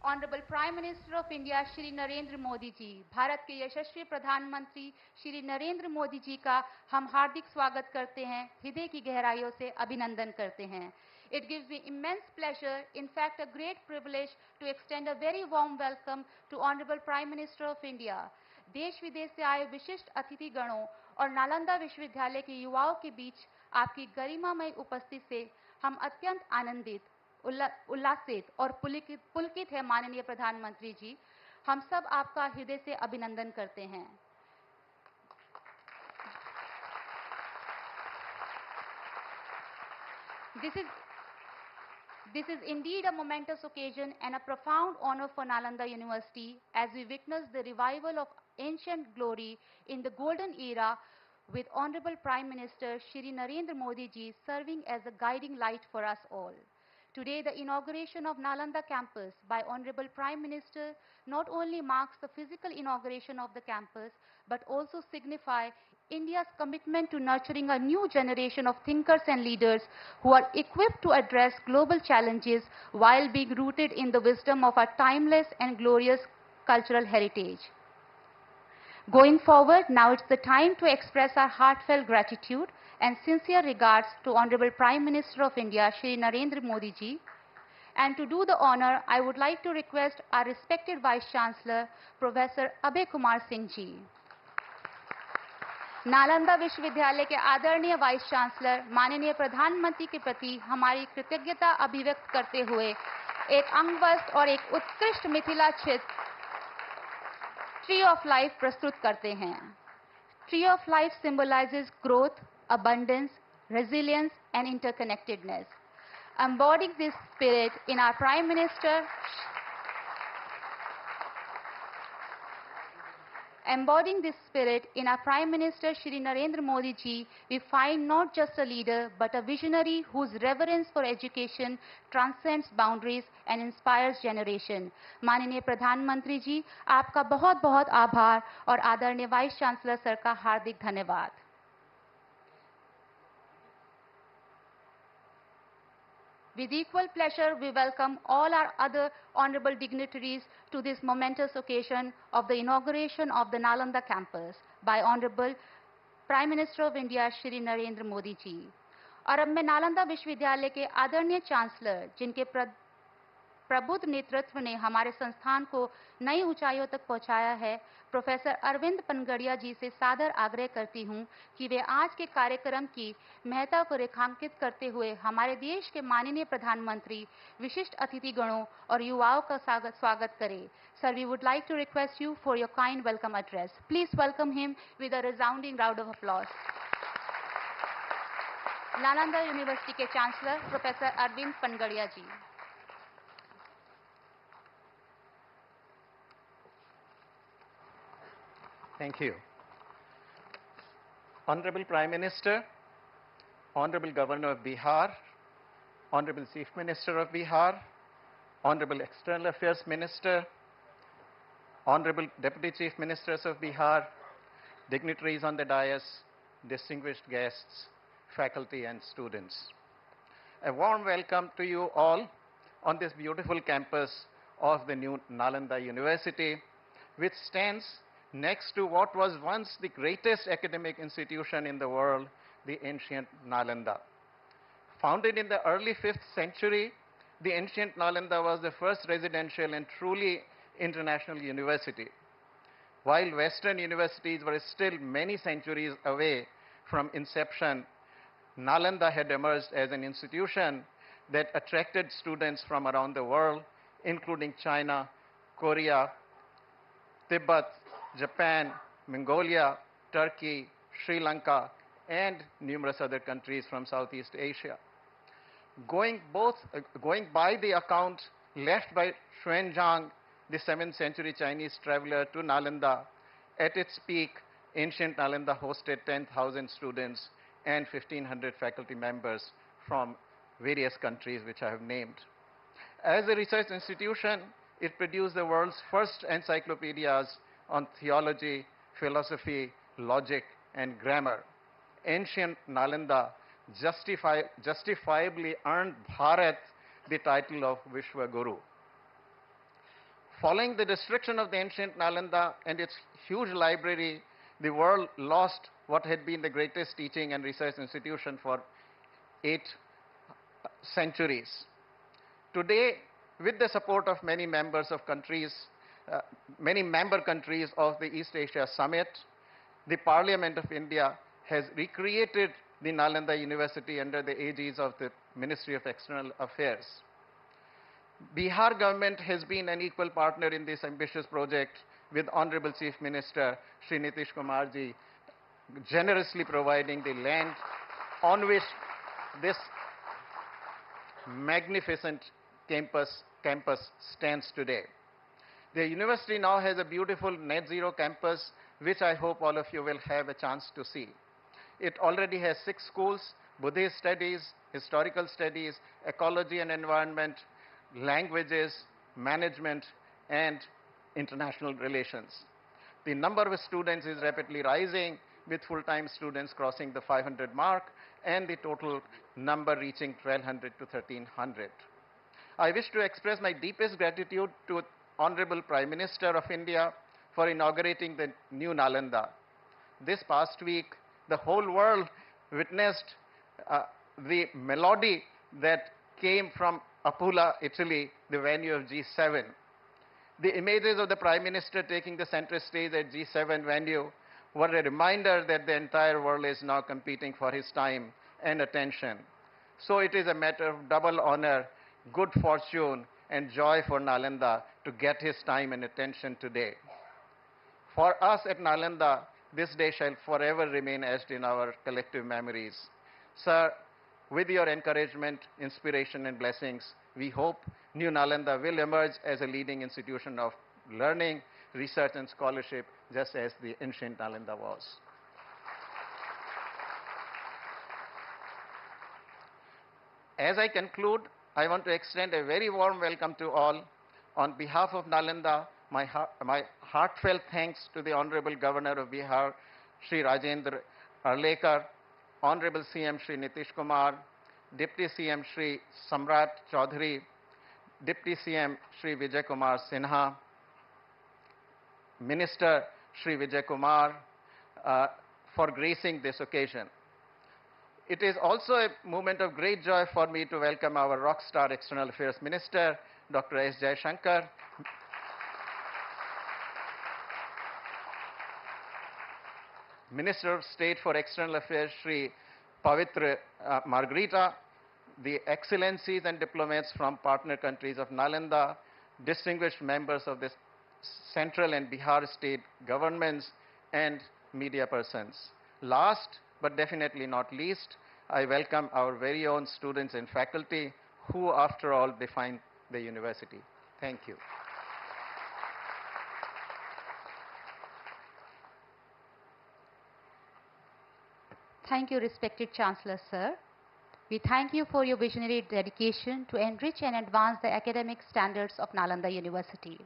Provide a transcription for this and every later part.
Honourable prime minister of India Shri Narendra Modi ji, Bharat के यशस्वी प्रधानमंत्री श्री नरेंद्र मोदी जी का हम हार्दिक स्वागत करते हैं, हृदय की गहराइयों से अभिनंदन करते हैं. It gives me immense pleasure, in fact a great privilege, to extend a very warm welcome to Honorable Prime Minister of India. देश विदेश से आए विशिष्ट अतिथि गणों और नालंदा विश्वविद्यालय के युवाओं के बीच आपकी गरिमामय उपस्थिति से हम अत्यंत आनंदित, उल्लासित और पुलकित है. माननीय प्रधानमंत्री जी, हम सब आपका हृदय से अभिनंदन करते हैं. This is indeed a momentous occasion and a profound honor for Nalanda University as we witness the revival of ancient glory in the golden era with Honorable Prime Minister Shri Narendra Modi ji serving as a guiding light for us all. Today, the inauguration of Nalanda campus by Honorable Prime Minister not only marks the physical inauguration of the campus, but also signify India's commitment to nurturing a new generation of thinkers and leaders who are equipped to address global challenges while being rooted in the wisdom of our timeless and glorious cultural heritage. Going forward, now it's the time to express our heartfelt gratitude and sincere regards to Honorable Prime Minister of India, Shri Narendra Modi ji. And to do the honor, I would like to request our respected Vice Chancellor, Professor Abhay Kumar Singh ji. Nalanda विश्वविद्यालय के आदरणीय vice chancellor माननीय प्रधानमंत्री के प्रति हमारी कृतज्ञता अभिव्यक्त करते हुए एक अंगवस्त्र और एक उत्कृष्ट मिथिला चित्र ट्री ऑफ लाइफ प्रस्तुत करते हैं. Tree of life symbolizes growth, abundance, resilience and interconnectedness. Embodying this spirit in our Prime Minister Shri Narendra Modi ji, we find not just a leader but a visionary whose reverence for education transcends boundaries and inspires generation. माननीय प्रधानमंत्री जी, आपका बहुत बहुत आभार और आदरणीय vice chancellor sir का हार्दिक धन्यवाद. With equal pleasure, we welcome all our other honorable dignitaries to this momentous occasion of the inauguration of the Nalanda campus by Honorable Prime Minister of India, Shri Narendra Modi ji. और अब मैं नालंदा विश्वविद्यालय के आदरणीय chancellor, जिनके प्रबुद्ध नेतृत्व ने हमारे संस्थान को नई ऊंचाइयों तक पहुंचाया है, प्रोफेसर अरविंद पनगड़िया जी से सादर आग्रह करती हूं कि वे आज के कार्यक्रम की महत्ता को रेखांकित करते हुए हमारे देश के माननीय प्रधानमंत्री, विशिष्ट अतिथिगणों और युवाओं का स्वागत करें. Sir, we would like to request you for your kind welcome address. Please welcome him with a resounding round of applause. Nalanda university के chancellor professor Arvind Panagariya ji. Thank you. Honorable Prime Minister, Honorable Governor of Bihar, Honorable Chief Minister of Bihar, Honorable External Affairs Minister, Honorable Deputy Chief Ministers of Bihar, dignitaries on the dais, distinguished guests, faculty and students. A warm welcome to you all on this beautiful campus of the new Nalanda University, which stands next to what was once the greatest academic institution in the world, the ancient Nalanda. Founded in the early 5th century, the ancient Nalanda was the first residential and truly international university. While Western universities were still many centuries away from inception, Nalanda had emerged as an institution that attracted students from around the world, including China, Korea, Tibet, Japan, Mongolia, Turkey, Sri Lanka, and numerous other countries from Southeast Asia. Going by the account left by Xuanzang, the 7th century Chinese traveler, to Nalanda, at its peak, ancient Nalanda hosted 10,000 students and 1,500 faculty members from various countries which I have named. As a research institution, it produced the world's first encyclopedias on theology, philosophy, logic, and grammar. Ancient Nalanda justifiably earned Bharat the title of Vishwa Guru. Following the destruction of the ancient Nalanda and its huge library, the world lost what had been the greatest teaching and research institution for 8 centuries. Today, with the support of many members of countries, many member countries of the East Asia Summit, the Parliament of India has recreated the Nalanda University under the aegis of the Ministry of External Affairs. Bihar government has been an equal partner in this ambitious project with Honorable Chief Minister Shri Nitish Kumar ji generously providing the land on which this magnificent campus stands today. The university now has a beautiful net zero campus, which I hope all of you will have a chance to see. It already has 6 schools: Buddhist studies, historical studies, ecology and environment, languages, management, and international relations. The number of students is rapidly rising, with full-time students crossing the 500 mark and the total number reaching 1,200 to 1,300. I wish to express my deepest gratitude to Honorable Prime Minister of India for inaugurating the new Nalanda. This past week, the whole world witnessed the melody that came from Apula, Italy, the venue of G7. The images of the Prime Minister taking the center stage at G7 venue were a reminder that the entire world is now competing for his time and attention. So it is a matter of double honor, good fortune, and joy for Nalanda to get his time and attention today. For us at Nalanda, this day shall forever remain etched in our collective memories. Sir, with your encouragement, inspiration, and blessings, we hope New Nalanda will emerge as a leading institution of learning, research, and scholarship, just as the ancient Nalanda was. As I conclude, I want to extend a very warm welcome to all. On behalf of Nalanda, my heartfelt thanks to the Honorable Governor of Bihar, Shri Rajendra Arlekar, Honorable CM Shri Nitish Kumar, Deputy CM Shri Samrat Chaudhary, Deputy CM Shri Vijay Kumar Sinha, Minister Shri Vijay Kumar, for gracing this occasion. It is also a moment of great joy for me to welcome our rockstar External Affairs Minister, Dr. S. Jaishankar, Minister of State for External Affairs, Shri Pavitra Margarita, the excellencies and diplomats from partner countries of Nalanda, distinguished members of the central and Bihar state governments, and media persons. Last but definitely not least, I welcome our very own students and faculty who, after all, define the university. Thank you. Thank you, respected Chancellor, sir. We thank you for your visionary dedication to enrich and advance the academic standards of Nalanda University.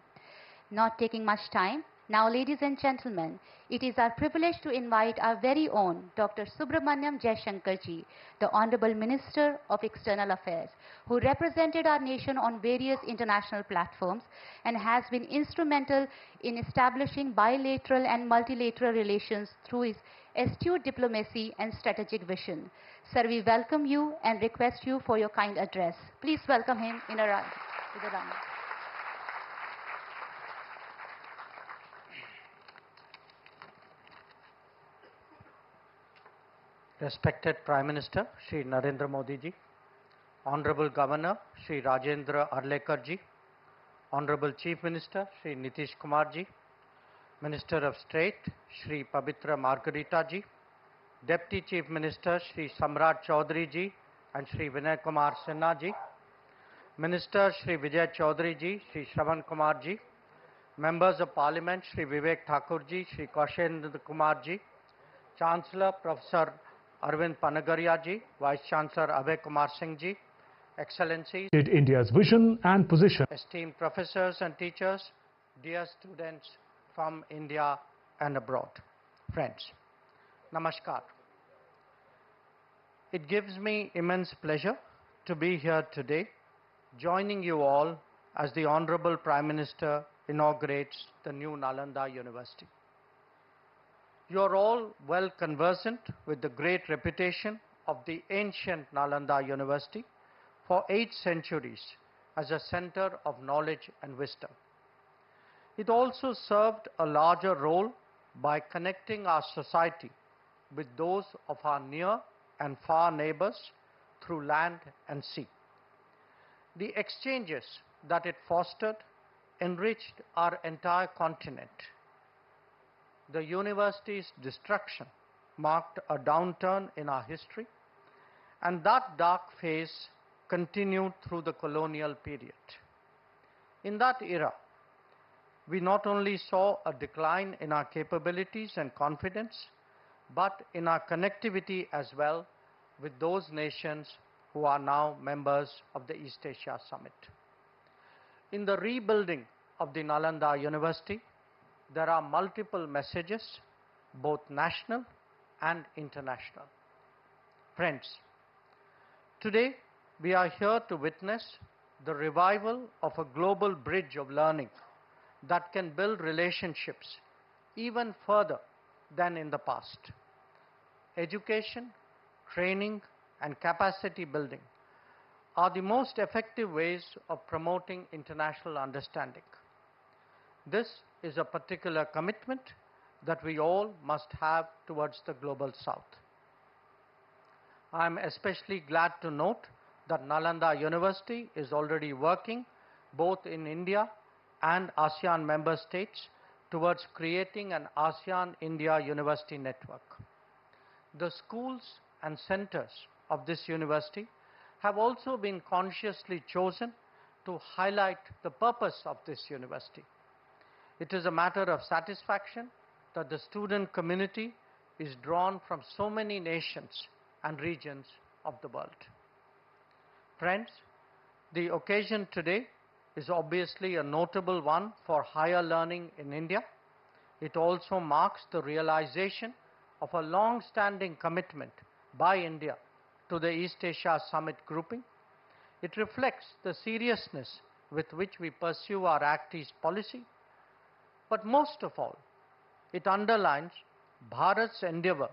Not taking much time, now, ladies and gentlemen, it is our privilege to invite our very own Dr. Subramaniam Jaishankar ji, the Honorable Minister of External Affairs, who represented our nation on various international platforms and has been instrumental in establishing bilateral and multilateral relations through his astute diplomacy and strategic vision. Sir, we welcome you and request you for your kind address. Please welcome him in a round. Respected Prime Minister Shri Narendra Modi ji, Honorable Governor Shri Rajendra Arlekar ji, Honorable Chief Minister Shri Nitish Kumar ji, Minister of State Shri Pavitra Margarita ji, Deputy Chief Minister Shri Samrat Chaudhary ji and Shri Vinay Kumar Sinha ji, Minister Shri Vijay Chaudhary ji, Shri Shravan Kumar ji, Members of Parliament Shri Vivek Thakur ji, Shri Kaushendra Kumar ji, Chancellor Professor Arvind Panagaria ji, Vice Chancellor Abhay Kumar Singh ji, Excellencies, India's vision and position. Esteemed professors and teachers, dear students from India and abroad, friends, Namaskar. It gives me immense pleasure to be here today, joining you all as the Honorable Prime Minister inaugurates the new Nalanda University. You are all well conversant with the great reputation of the ancient Nalanda University for 8 centuries as a center of knowledge and wisdom. It also served a larger role by connecting our society with those of our near and far neighbors through land and sea. The exchanges that it fostered enriched our entire continent. The university's destruction marked a downturn in our history, and that dark phase continued through the colonial period. In that era, we not only saw a decline in our capabilities and confidence, but in our connectivity as well with those nations who are now members of the East Asia Summit. In the rebuilding of the Nalanda University, there are multiple messages, both national and international. Friends, today we are here to witness the revival of a global bridge of learning that can build relationships even further than in the past. Education, training, and capacity building are the most effective ways of promoting international understanding. This is a particular commitment that we all must have towards the global south. I am especially glad to note that Nalanda University is already working both in India and ASEAN member states towards creating an ASEAN-India university network. The schools and centers of this university have also been consciously chosen to highlight the purpose of this university. It is a matter of satisfaction that the student community is drawn from so many nations and regions of the world. Friends, the occasion today is obviously a notable one for higher learning in India. It also marks the realization of a long-standing commitment by India to the East Asia Summit grouping. It reflects the seriousness with which we pursue our Act East policy, but most of all, it underlines Bharat's endeavor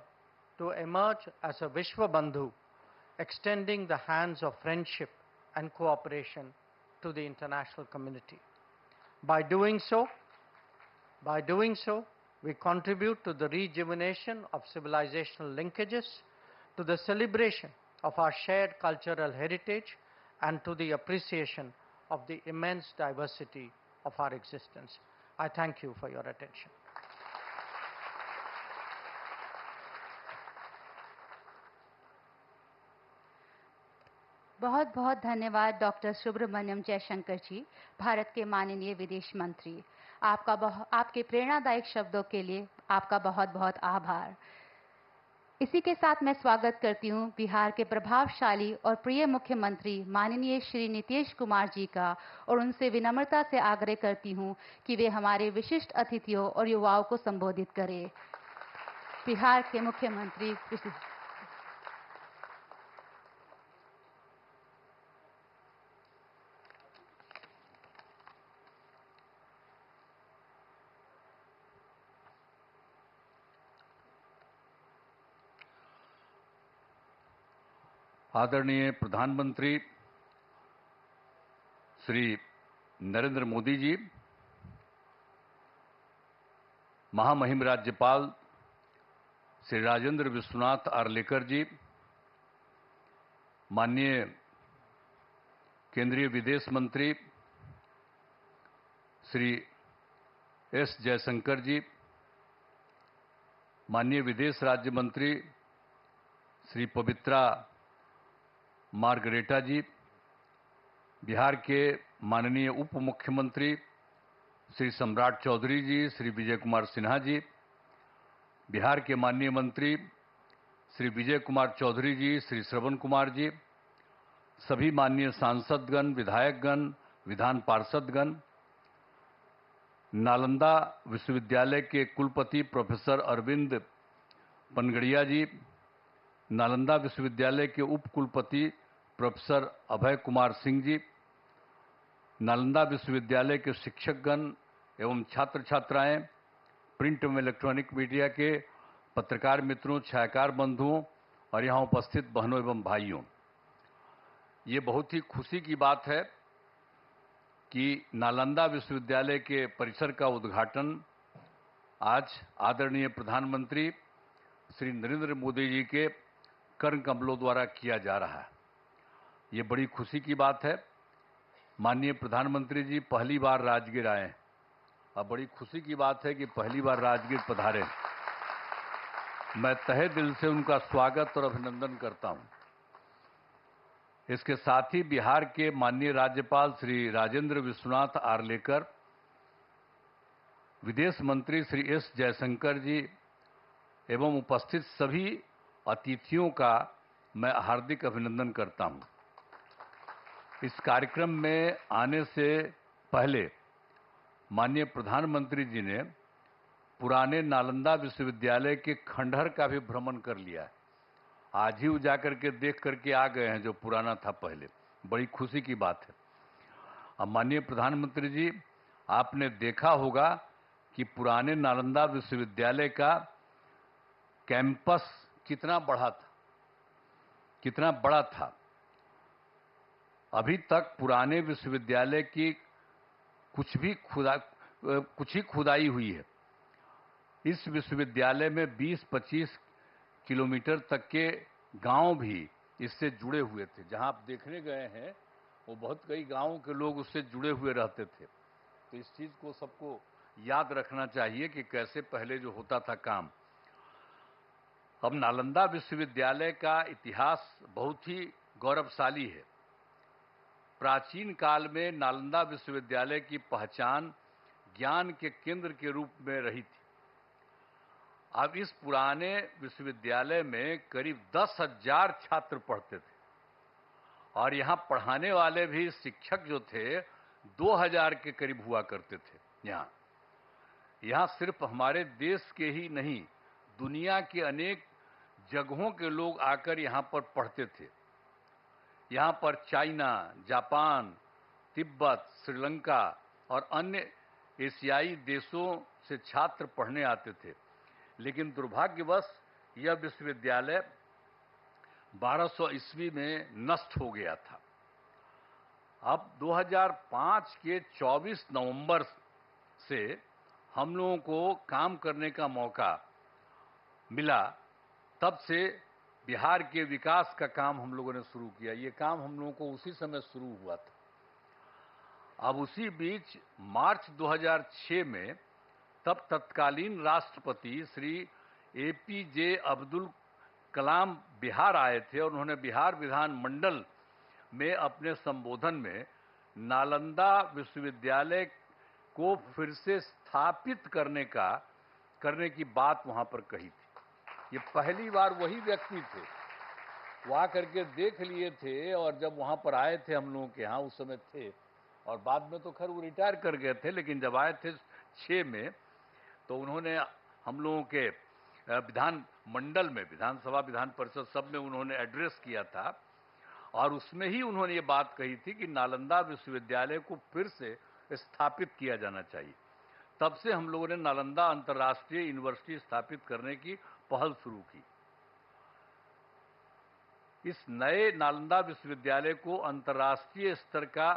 to emerge as a Vishwabandhu, extending the hands of friendship and cooperation to the international community. By doing so, we contribute to the rejuvenation of civilizational linkages, to the celebration of our shared cultural heritage, and to the appreciation of the immense diversity of our existence. I thank you for your attention. बहुत बहुत धन्यवाद doctor Subramaniam Jaishankar जी, भारत के माननीय विदेश मंत्री। आपके प्रेरणादायक शब्दों के लिए आपका बहुत बहुत आभार। इसी के साथ मैं स्वागत करती हूं बिहार के प्रभावशाली और प्रिय मुख्यमंत्री माननीय श्री नीतीश कुमार जी का, और उनसे विनम्रता से आग्रह करती हूं कि वे हमारे विशिष्ट अतिथियों और युवाओं को संबोधित करें। बिहार के मुख्यमंत्री आदरणीय प्रधानमंत्री श्री नरेंद्र मोदी जी, महामहिम राज्यपाल श्री राजेंद्र विश्वनाथ आर्लेकर जी, माननीय केंद्रीय विदेश मंत्री श्री एस जयशंकर जी, माननीय विदेश राज्य मंत्री श्री पवित्रा मार्गरेटा जी, बिहार के माननीय उप मुख्यमंत्री श्री सम्राट चौधरी जी, श्री विजय कुमार सिन्हा जी, बिहार के माननीय मंत्री श्री विजय कुमार चौधरी जी, श्री श्रवण कुमार जी, सभी माननीय सांसदगण, विधायकगण, विधान पार्षदगण, नालंदा विश्वविद्यालय के कुलपति प्रोफेसर अरविंद पनगड़िया जी, नालंदा विश्वविद्यालय के उप कुलपति प्रोफेसर अभय कुमार सिंह जी, नालंदा विश्वविद्यालय के शिक्षकगण एवं छात्र छात्राएं, प्रिंट एवं इलेक्ट्रॉनिक मीडिया के पत्रकार मित्रों, छायाकार बंधुओं और यहाँ उपस्थित बहनों एवं भाइयों, ये बहुत ही खुशी की बात है कि नालंदा विश्वविद्यालय के परिसर का उद्घाटन आज आदरणीय प्रधानमंत्री श्री नरेंद्र मोदी जी के कर्ण कमलों द्वारा किया जा रहा है। ये बड़ी खुशी की बात है। माननीय प्रधानमंत्री जी पहली बार राजगीर आए और बड़ी खुशी की बात है कि पहली बार राजगीर पधारे। मैं तहे दिल से उनका स्वागत और अभिनंदन करता हूं। इसके साथ ही बिहार के माननीय राज्यपाल श्री राजेंद्र विश्वनाथ आर्लेकर, विदेश मंत्री श्री एस जयशंकर जी एवं उपस्थित सभी अतिथियों का मैं हार्दिक अभिनंदन करता हूं। इस कार्यक्रम में आने से पहले माननीय प्रधानमंत्री जी ने पुराने नालंदा विश्वविद्यालय के खंडहर का भी भ्रमण कर लिया है। आज ही जाकर के देख करके आ गए हैं जो पुराना था पहले। बड़ी खुशी की बात है। अब माननीय प्रधानमंत्री जी, आपने देखा होगा कि पुराने नालंदा विश्वविद्यालय का कैंपस कितना बड़ा था। अभी तक पुराने विश्वविद्यालय की कुछ ही खुदाई हुई है। इस विश्वविद्यालय में 20-25 किलोमीटर तक के गांव भी इससे जुड़े हुए थे। जहां आप देखने गए हैं वो बहुत कई गांवों के लोग उससे जुड़े हुए रहते थे। तो इस चीज को सबको याद रखना चाहिए कि कैसे पहले जो होता था काम। अब नालंदा विश्वविद्यालय का इतिहास बहुत ही गौरवशाली है। प्राचीन काल में नालंदा विश्वविद्यालय की पहचान ज्ञान के केंद्र के रूप में रही थी। अब इस पुराने विश्वविद्यालय में करीब 10,000 छात्र पढ़ते थे और यहाँ पढ़ाने वाले भी शिक्षक जो थे 2,000 के करीब हुआ करते थे। यहाँ सिर्फ हमारे देश के ही नहीं, दुनिया के अनेक जगहों के लोग आकर यहाँ पर पढ़ते थे। यहाँ पर चाइना, जापान, तिब्बत, श्रीलंका और अन्य एशियाई देशों से छात्र पढ़ने आते थे। लेकिन दुर्भाग्यवश यह विश्वविद्यालय 1200 ईस्वी में नष्ट हो गया था। अब 2005 के 24 नवंबर से हम लोगों को काम करने का मौका मिला। तब से बिहार के विकास का काम हम लोगों ने शुरू किया। ये काम हम लोगों को उसी समय शुरू हुआ था। अब उसी बीच मार्च 2006 में तब तत्कालीन राष्ट्रपति श्री एपीजे अब्दुल कलाम बिहार आए थे और उन्होंने बिहार विधानमंडल में अपने संबोधन में नालंदा विश्वविद्यालय को फिर से स्थापित करने की बात वहां पर कही थी। ये पहली बार वही व्यक्ति थे, वो आकर के देख लिए थे और जब वहां पर आए थे हम लोगों के यहाँ उस समय थे और बाद में तो खैर वो रिटायर कर गए थे। लेकिन जब आए थे 6 में तो उन्होंने हम लोगों के विधान मंडल में, विधानसभा विधान परिषद सब में उन्होंने एड्रेस किया था और उसमें ही उन्होंने ये बात कही थी कि नालंदा विश्वविद्यालय को फिर से स्थापित किया जाना चाहिए। तब से हम लोगों ने नालंदा अंतर्राष्ट्रीय यूनिवर्सिटी स्थापित करने की पहल शुरू की। इस नए नालंदा विश्वविद्यालय को अंतर्राष्ट्रीय स्तर का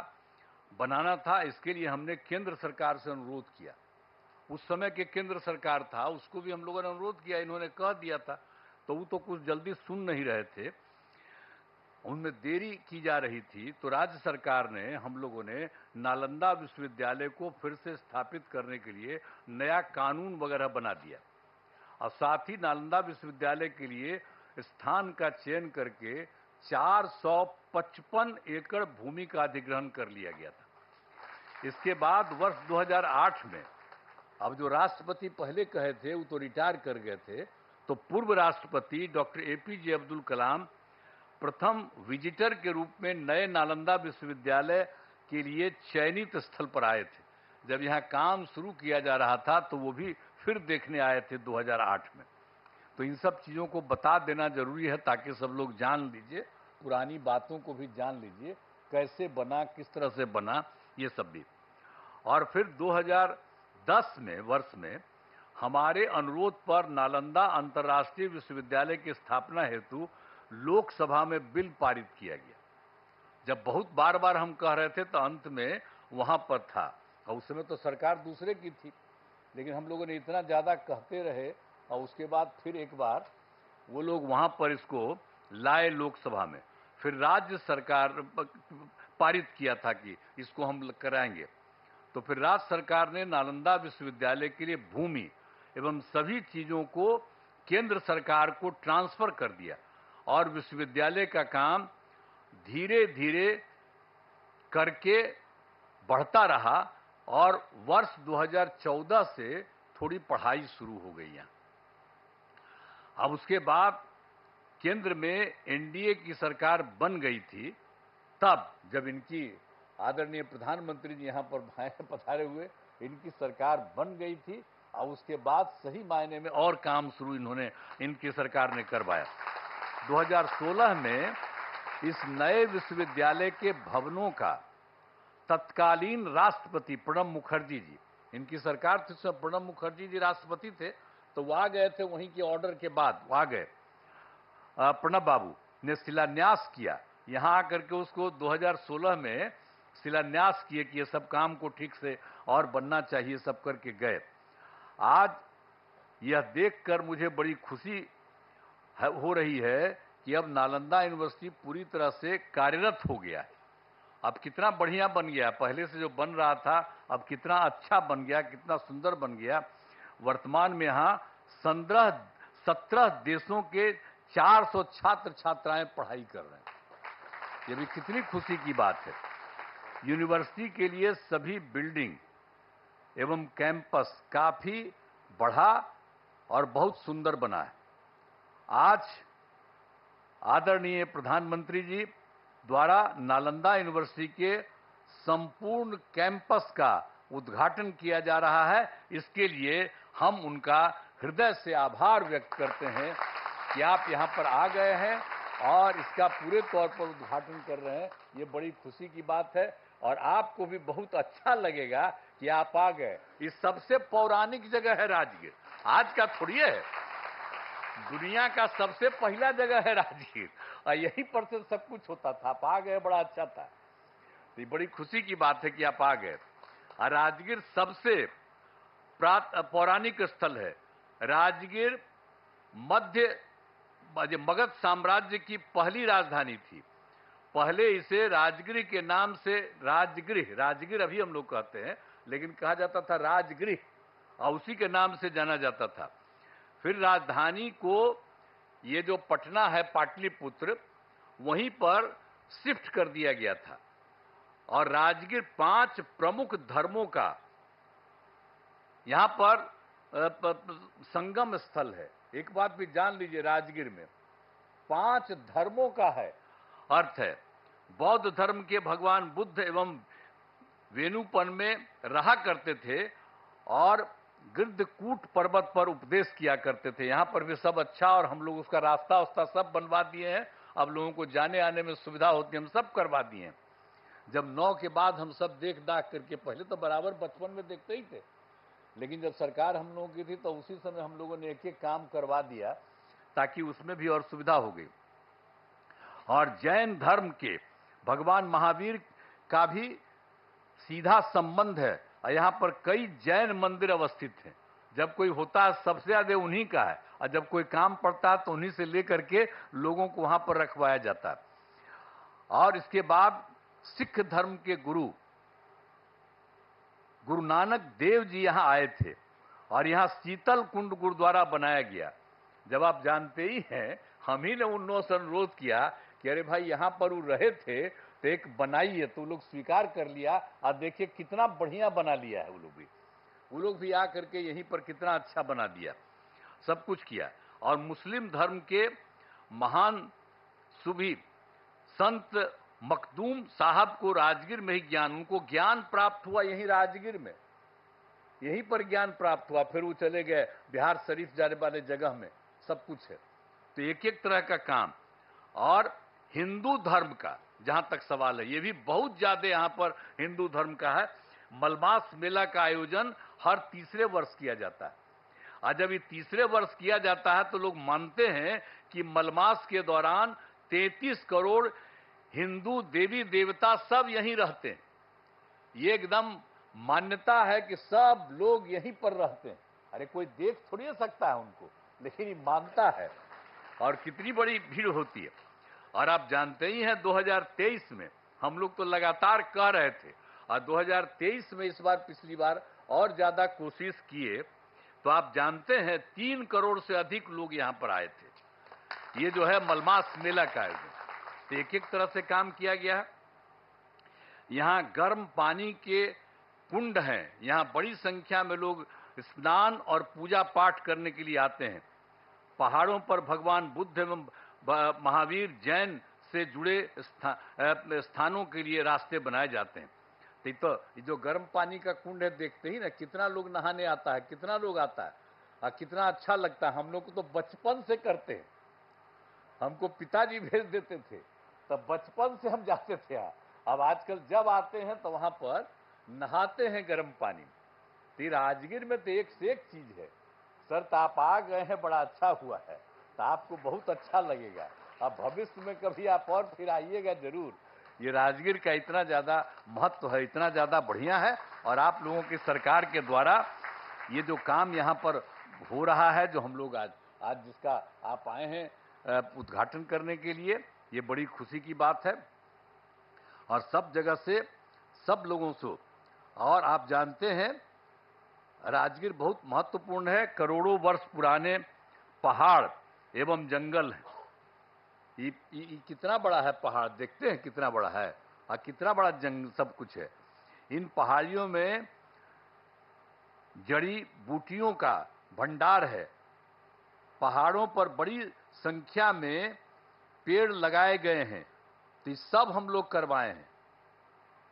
बनाना था। इसके लिए हमने केंद्र सरकार से अनुरोध किया। उस समय के केंद्र सरकार था, उसको भी हम लोगों ने अनुरोध किया। इन्होंने कह दिया था तो वो तो कुछ जल्दी सुन नहीं रहे थे, उनमें देरी की जा रही थी। तो राज्य सरकार ने, हम लोगों ने नालंदा विश्वविद्यालय को फिर से स्थापित करने के लिए नया कानून वगैरह बना दिया और साथ ही नालंदा विश्वविद्यालय के लिए स्थान का चयन करके 455 एकड़ भूमि का अधिग्रहण कर लिया गया था। इसके बाद वर्ष 2008 में, अब जो राष्ट्रपति पहले कहे थे वो तो रिटायर कर गए थे, तो पूर्व राष्ट्रपति डॉक्टर एपीजे अब्दुल कलाम प्रथम विजिटर के रूप में नए नालंदा विश्वविद्यालय के लिए चयनित स्थल पर आए थे। जब यहाँ काम शुरू किया जा रहा था तो वो भी फिर देखने आए थे 2008 में। तो इन सब चीज़ों को बता देना जरूरी है ताकि सब लोग जान लीजिए, पुरानी बातों को भी जान लीजिए, कैसे बना, किस तरह से बना, ये सब भी। और फिर वर्ष में हमारे अनुरोध पर नालंदा अंतर्राष्ट्रीय विश्वविद्यालय की स्थापना हेतु लोकसभा में बिल पारित किया गया। जब बहुत बार बार हम कह रहे थे तो अंत में वहां पर था, और उस समय तो सरकार दूसरे की थी, लेकिन हम लोगों ने इतना ज्यादा कहते रहे और उसके बाद फिर एक बार वो लोग वहां पर इसको लाए लोकसभा में, फिर राज्य सरकार पारित किया था कि इसको हम कराएंगे। तो फिर राज्य सरकार ने नालंदा विश्वविद्यालय के लिए भूमि एवं सभी चीजों को केंद्र सरकार को ट्रांसफर कर दिया और विश्वविद्यालय का काम धीरे धीरे करके बढ़ता रहा और वर्ष 2014 से थोड़ी पढ़ाई शुरू हो गई यहाँ। अब उसके बाद केंद्र में एनडीए की सरकार बन गई थी, तब जब इनकी आदरणीय प्रधानमंत्री जी यहाँ पर पधारे हुए, इनकी सरकार बन गई थी और उसके बाद सही मायने में और काम शुरू इनकी सरकार ने करवाया। 2016 में इस नए विश्वविद्यालय के भवनों का तत्कालीन राष्ट्रपति प्रणब मुखर्जी जी, इनकी सरकार थी उसमें प्रणब मुखर्जी जी राष्ट्रपति थे, तो वो आ गए थे, वहीं के ऑर्डर के बाद वो आ गए। प्रणब बाबू ने शिलान्यास किया, यहां आकर के उसको 2016 में शिलान्यास किए कि ये सब काम को ठीक से और बनना चाहिए, सब करके गए। आज यह देखकर मुझे बड़ी खुशी हो रही है कि अब नालंदा यूनिवर्सिटी पूरी तरह से कार्यरत हो गया है। अब कितना बढ़िया बन गया, पहले से जो बन रहा था अब कितना अच्छा बन गया, कितना सुंदर बन गया। वर्तमान में यहाँ 17 देशों के 400 छात्र छात्राएं पढ़ाई कर रहे हैं। ये भी कितनी खुशी की बात है। यूनिवर्सिटी के लिए सभी बिल्डिंग एवं कैंपस काफी बढ़ा और बहुत सुंदर बना है। आज आदरणीय प्रधानमंत्री जी द्वारा नालंदा यूनिवर्सिटी के संपूर्ण कैंपस का उद्घाटन किया जा रहा है। इसके लिए हम उनका हृदय से आभार व्यक्त करते हैं कि आप यहाँ पर आ गए हैं और इसका पूरे तौर पर उद्घाटन कर रहे हैं। ये बड़ी खुशी की बात है और आपको भी बहुत अच्छा लगेगा कि आप आ गए। इस सबसे पौराणिक जगह है राजगीर, आज का थोड़ी है, दुनिया का सबसे पहला जगह है राजगीर और यहीं पर से सब कुछ होता था। आप आ गए, बड़ा अच्छा था। ये बड़ी खुशी की बात है कि आप आ गए। और राजगीर सबसे पौराणिक स्थल है। राजगीर मगध साम्राज्य की पहली राजधानी थी। पहले इसे राजगृह के नाम से राजगीर अभी हम लोग कहते हैं, लेकिन कहा जाता था राजगृह और उसी के नाम से जाना जाता था। फिर राजधानी को ये जो पटना है पाटलिपुत्र, वहीं पर शिफ्ट कर दिया गया था और राजगीर 5 प्रमुख धर्मों का यहां पर संगम स्थल है। एक बात भी जान लीजिए, राजगीर में 5 धर्मों का है अर्थ है। बौद्ध धर्म के भगवान बुद्ध एवं वेणुपन में रहा करते थे और गिरधकूट पर्वत पर उपदेश किया करते थे। यहां पर भी सब अच्छा, और हम लोग उसका रास्ता सब बनवा दिए हैं। अब लोगों को जाने आने में सुविधा होती है, हम सब करवा दिए हैं। जब 9 के बाद हम सब देख दाख करके, पहले तो बराबर बचपन में देखते ही थे, लेकिन जब सरकार हम लोगों की थी तो उसी समय हम लोगों ने एक एक काम करवा दिया ताकि उसमें भी और सुविधा हो गई। और जैन धर्म के भगवान महावीर का भी सीधा संबंध है और यहाँ पर कई जैन मंदिर अवस्थित हैं। जब कोई होता है सबसे ज्यादा उन्हीं का है, और जब कोई काम पड़ता है तो उन्हीं से लेकर के लोगों को वहां पर रखवाया जाता है। और इसके बाद सिख धर्म के गुरु नानक देव जी यहाँ आए थे और यहाँ शीतल कुंड गुरुद्वारा बनाया गया। जब आप जानते ही हैं, हम ही ने उन लोगों से अनुरोध किया कि अरे भाई यहाँ पर वो रहे थे तो एक बनाइए, तो लोग स्वीकार कर लिया और देखिए कितना बढ़िया बना लिया है। वो लोग भी आ करके यहीं पर कितना अच्छा बना दिया, सब कुछ किया। और मुस्लिम धर्म के महान सुभी संत मखदूम साहब को राजगीर में ही उनको ज्ञान प्राप्त हुआ, यहीं राजगीर में, यहीं पर ज्ञान प्राप्त हुआ। फिर वो चले गए बिहार शरीफ जाने वाले जगह में, सब कुछ है। तो एक एक तरह का काम। और हिंदू धर्म का जहां तक सवाल है, ये भी बहुत ज्यादा यहाँ पर हिंदू धर्म का है। मलमास मेला का आयोजन हर तीसरे वर्ष किया जाता है। और जब ये तीसरे वर्ष किया जाता है तो लोग मानते हैं कि मलमास के दौरान 33 करोड़ हिंदू देवी देवता सब यहीं रहते हैं। ये एकदम मान्यता है कि सब लोग यहीं पर रहते हैं। अरे कोई देख थोड़ी ना सकता है उनको, लेकिन ये मानता है। और कितनी बड़ी भीड़ होती है। और आप जानते ही हैं 2023 में हम लोग तो लगातार कह रहे थे, और 2023 में इस बार पिछली बार और ज्यादा कोशिश किए, तो आप जानते हैं 3 करोड़ से अधिक लोग यहां पर आए थे। ये जो है मलमास मेला का आयोजन, तो एक तरह से काम किया गया है। यहां गर्म पानी के कुंड हैं, यहां बड़ी संख्या में लोग स्नान और पूजा पाठ करने के लिए आते हैं। पहाड़ों पर भगवान बुद्ध एवं महावीर जैन से जुड़े स्थानों के लिए रास्ते बनाए जाते हैं। तो ये जो गर्म पानी का कुंड है, देखते ही ना कितना लोग नहाने आता है, कितना लोग आता है और कितना अच्छा लगता है। हम लोग को तो बचपन से करते हैं, हमको पिताजी भेज देते थे, तब बचपन से हम जाते थे। अब आजकल जब आते हैं तो वहां पर नहाते हैं गर्म पानी। तो राजगीर में तो एक से एक चीज है। सर तो आप आ गए हैं, बड़ा अच्छा हुआ है, तो आपको बहुत अच्छा लगेगा। अब भविष्य में कभी आप और फिर आइएगा जरूर। ये राजगीर का इतना ज्यादा महत्व है, इतना ज्यादा बढ़िया है। और आप लोगों की सरकार के द्वारा ये जो काम यहाँ पर हो रहा है, जो हम लोग आज जिसका आप आए हैं उद्घाटन करने के लिए, ये बड़ी खुशी की बात है। और सब जगह से सब लोगों से, और आप जानते हैं राजगीर बहुत महत्वपूर्ण है। करोड़ों वर्ष पुराने पहाड़ एवं जंगल है। ये कितना बड़ा है पहाड़, देखते हैं कितना बड़ा है, और कितना बड़ा जंगल सब कुछ है। इन पहाड़ियों में जड़ी बूटियों का भंडार है। पहाड़ों पर बड़ी संख्या में पेड़ लगाए गए हैं, तो ये सब हम लोग करवाए हैं।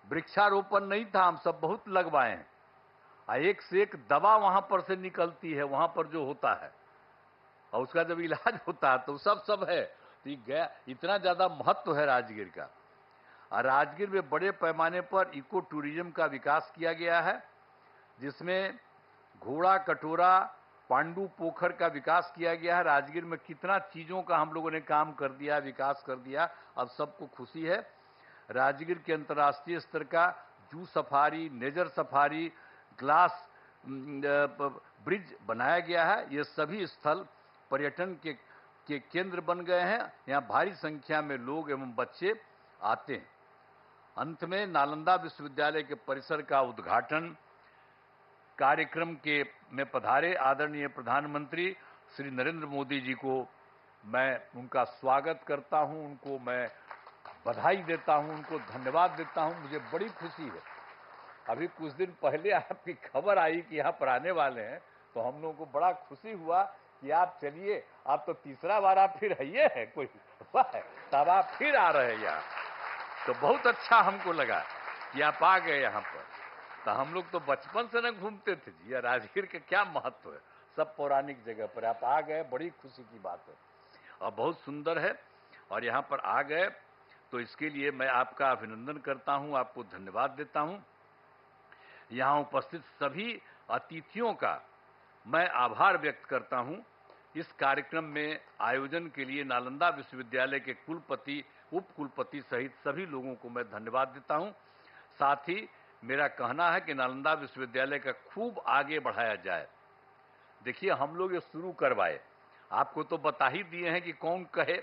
वृक्षारोपण नहीं था, हम सब बहुत लगवाए हैं। एक से एक दवा वहां पर से निकलती है, वहां पर जो होता है, और उसका जब इलाज होता है तो सब है। तो गया इतना ज्यादा महत्व है राजगीर का। और राजगीर में बड़े पैमाने पर इको टूरिज्म का विकास किया गया है, जिसमें घोड़ा कटोरा पांडु पोखर का विकास किया गया है। राजगीर में कितना चीजों का हम लोगों ने काम कर दिया, विकास कर दिया, अब सबको खुशी है। राजगीर के अंतर्राष्ट्रीय स्तर का zoo safari, nature safari, glass bridge बनाया गया है। ये सभी स्थल पर्यटन के केंद्र बन गए हैं। यहाँ भारी संख्या में लोग एवं बच्चे आते हैं। अंत में नालंदा विश्वविद्यालय के परिसर का उद्घाटन कार्यक्रम में पधारे आदरणीय प्रधानमंत्री श्री नरेंद्र मोदी जी को मैं उनका स्वागत करता हूं, उनको मैं बधाई देता हूं, उनको धन्यवाद देता हूं। मुझे बड़ी खुशी है। अभी कुछ दिन पहले आपकी खबर आई कि यहाँ पर आने वाले हैं, तो हम लोगों को बड़ा खुशी हुआ कि आप चलिए, आप तो तीसरा बार आप फिर आइए है कोई है, तब आप फिर आ रहे हैं यहाँ, तो बहुत अच्छा हमको लगा कि आप आ गए यहाँ पर। तो हम लोग तो बचपन से न घूमते थे जी, या राजगीर का क्या महत्व है, सब पौराणिक जगह पर आप आ गए, बड़ी खुशी की बात है और बहुत सुंदर है। और यहाँ पर आ गए तो इसके लिए मैं आपका अभिनंदन करता हूँ, आपको धन्यवाद देता हूँ। यहाँ उपस्थित सभी अतिथियों का मैं आभार व्यक्त करता हूं। इस कार्यक्रम में आयोजन के लिए नालंदा विश्वविद्यालय के कुलपति, उप कुलपति सहित सभी लोगों को मैं धन्यवाद देता हूं। साथ ही मेरा कहना है कि नालंदा विश्वविद्यालय का खूब आगे बढ़ाया जाए। देखिए हम लोग ये शुरू करवाए, आपको तो बता ही दिए हैं कि कौन कहे,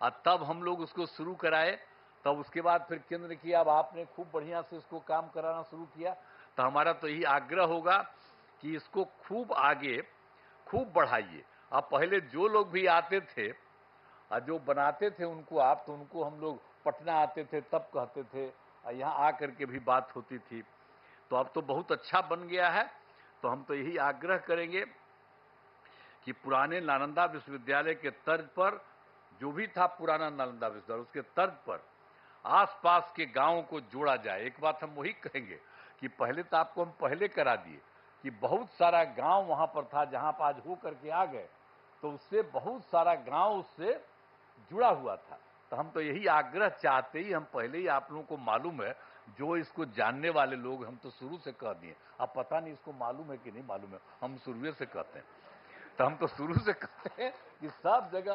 और तब हम लोग उसको शुरू कराए, तब उसके बाद फिर केंद्र किया, अब आपने खूब बढ़िया से इसको काम कराना शुरू किया। तो हमारा तो यही आग्रह होगा कि इसको खूब आगे खूब बढ़ाइए। अब पहले जो लोग भी आते थे और जो बनाते थे उनको आप, तो उनको हम लोग पटना आते थे तब कहते थे, और यहाँ आकर के भी बात होती थी। तो अब तो बहुत अच्छा बन गया है। तो हम तो यही आग्रह करेंगे कि पुराने नालंदा विश्वविद्यालय के तर्ज पर, जो भी था पुराना नालंदा विश्वविद्यालय, उसके तर्ज पर आसपास के गांवों को जोड़ा जाए। एक बात हम वही कहेंगे कि पहले तो आपको हम पहले करा दिए कि बहुत सारा गांव वहां पर था, जहां पर आज हो करके आ गए, तो उससे बहुत सारा गांव उससे जुड़ा हुआ था। तो हम तो यही आग्रह चाहते ही, हम पहले ही आप लोगों को मालूम है, जो इसको जानने वाले लोग, हम तो शुरू से कह दिए, अब पता नहीं इसको मालूम है कि नहीं मालूम है, हम शुरू से कहते हैं, तो हम तो शुरू से कहते हैं कि सब जगह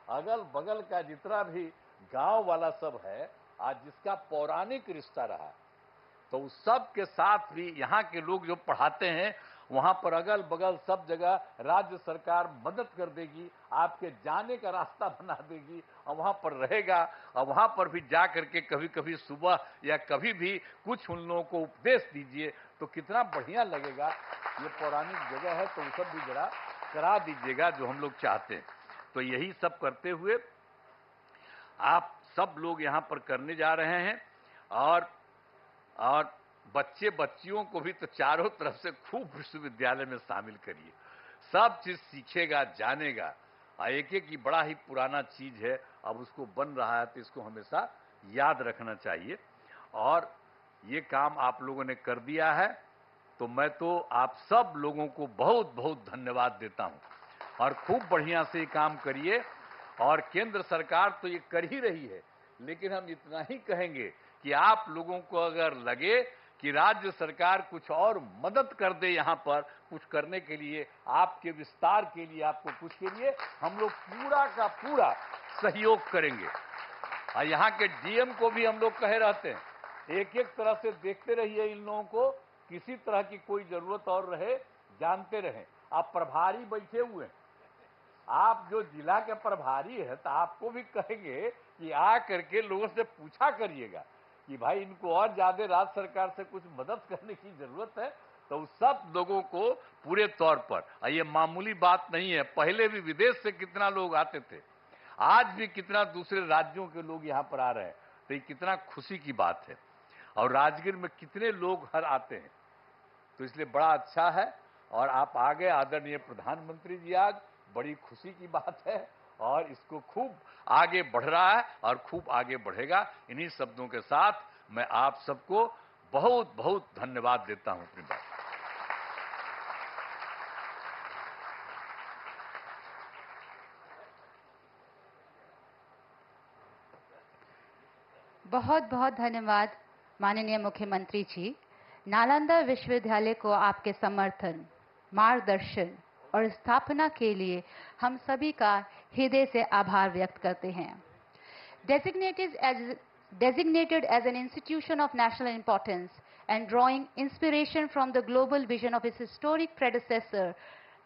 अगल बगल का जितना भी गांव वाला सब है, आज जिसका पौराणिक रिश्ता रहा, तो उस सब के साथ भी यहाँ के लोग जो पढ़ाते हैं, वहां पर अगल बगल सब जगह राज्य सरकार मदद कर देगी, आपके जाने का रास्ता बना देगी, और वहां पर रहेगा, और वहां पर भी जा करके कभी कभी सुबह या कभी भी कुछ उन लोगों को उपदेश दीजिए, तो कितना बढ़िया लगेगा। ये पौराणिक जगह है, तो वो सब भी जरा करा दीजिएगा जो हम लोग चाहते हैं। तो यही सब करते हुए आप सब लोग यहाँ पर करने जा रहे हैं, और बच्चे बच्चियों को भी तो चारों तरफ से खूब विश्वविद्यालय में शामिल करिए, सब चीज सीखेगा, जानेगा। एक एक ही बड़ा ही पुराना चीज है, अब उसको बन रहा है, तो इसको हमेशा याद रखना चाहिए। और ये काम आप लोगों ने कर दिया है, तो मैं तो आप सब लोगों को बहुत बहुत धन्यवाद देता हूं, और खूब बढ़िया से ये काम करिए। और केंद्र सरकार तो ये कर ही रही है, लेकिन हम इतना ही कहेंगे कि आप लोगों को अगर लगे कि राज्य सरकार कुछ और मदद कर दे, यहाँ पर कुछ करने के लिए, आपके विस्तार के लिए, आपको कुछ के लिए, हम लोग पूरा का पूरा सहयोग करेंगे। और यहाँ के डीएम को भी हम लोग कहे रहते हैं, एक एक तरह से देखते रहिए इन लोगों को, किसी तरह की कोई जरूरत और रहे, जानते रहें। आप प्रभारी बैठे हुए हैं, आप जो जिला के प्रभारी है, तो आपको भी कहेंगे कि आ करके लोगों से पूछा करिएगा कि भाई इनको और ज्यादा राज्य सरकार से कुछ मदद करने की जरूरत है, तो उस सब लोगों को पूरे तौर पर। ये मामूली बात नहीं है, पहले भी विदेश से कितना लोग आते थे, आज भी कितना दूसरे राज्यों के लोग यहाँ पर आ रहे हैं, तो ये कितना खुशी की बात है। और राजगीर में कितने लोग हर आते हैं, तो इसलिए बड़ा अच्छा है। और आप आ गए, आदरणीय प्रधानमंत्री जी, आज बड़ी खुशी की बात है, और इसको खूब आगे बढ़ रहा है और खूब आगे बढ़ेगा। इन्हीं शब्दों के साथ मैं आप सबको बहुत बहुत धन्यवाद देता हूं अपनी बात। बहुत बहुत धन्यवाद माननीय मुख्यमंत्री जी। नालंदा विश्वविद्यालय को आपके समर्थन, मार्गदर्शन और स्थापना के लिए हम सभी का हृदय से आभार व्यक्त करते हैं। Designated as an institution of national importance and drawing inspiration from the global vision of its historic predecessor,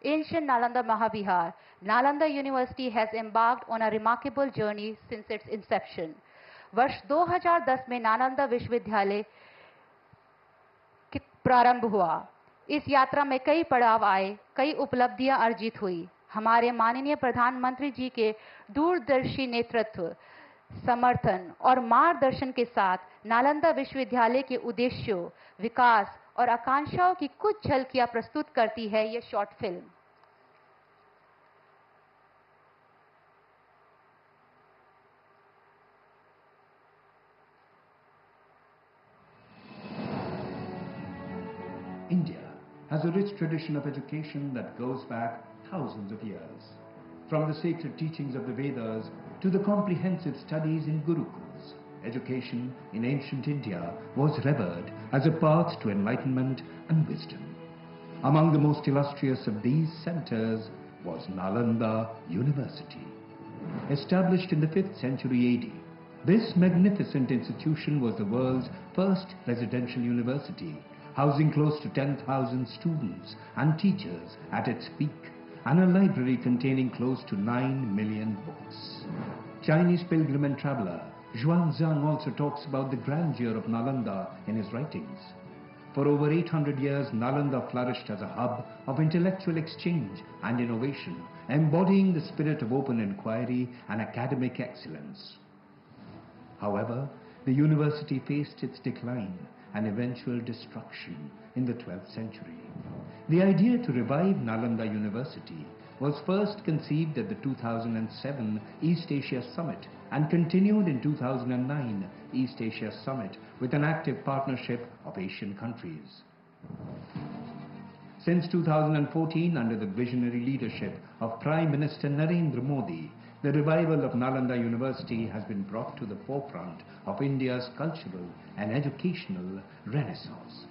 ancient Nalanda Mahavihar, Nalanda University has embarked on a remarkable journey since its inception. वर्ष 2010 में नालंदा विश्वविद्यालय प्रारंभ हुआ। इस यात्रा में कई पड़ाव आए, कई उपलब्धियां अर्जित हुई। हमारे माननीय प्रधानमंत्री जी के दूरदर्शी नेतृत्व, समर्थन और मार्गदर्शन के साथ नालंदा विश्वविद्यालय के उद्देश्यों, विकास और आकांक्षाओं की कुछ झलकियां प्रस्तुत करती है यह short film. India has a rich tradition of education that goes back thousands of years. From the sacred teachings of the Vedas to the comprehensive studies in Gurukuls, education in ancient India was revered as a path to enlightenment and wisdom. Among the most illustrious of these centers was Nalanda University. Established in the 5th century AD, this magnificent institution was the world's first residential university, housing close to 10,000 students and teachers at its peak, and a library containing close to 9 million books. Chinese pilgrim and traveler Xuanzang also talks about the grandeur of Nalanda in his writings. For over 800 years, Nalanda flourished as a hub of intellectual exchange and innovation, embodying the spirit of open inquiry and academic excellence. However, the university faced its decline and eventual destruction in the 12th century. The idea to revive Nalanda University was first conceived at the 2007 East Asia Summit and continued in 2009 East Asia Summit with an active partnership of Asian countries. Since 2014, under the visionary leadership of Prime Minister Narendra Modi, the revival of Nalanda University has been brought to the forefront of India's cultural and educational renaissance.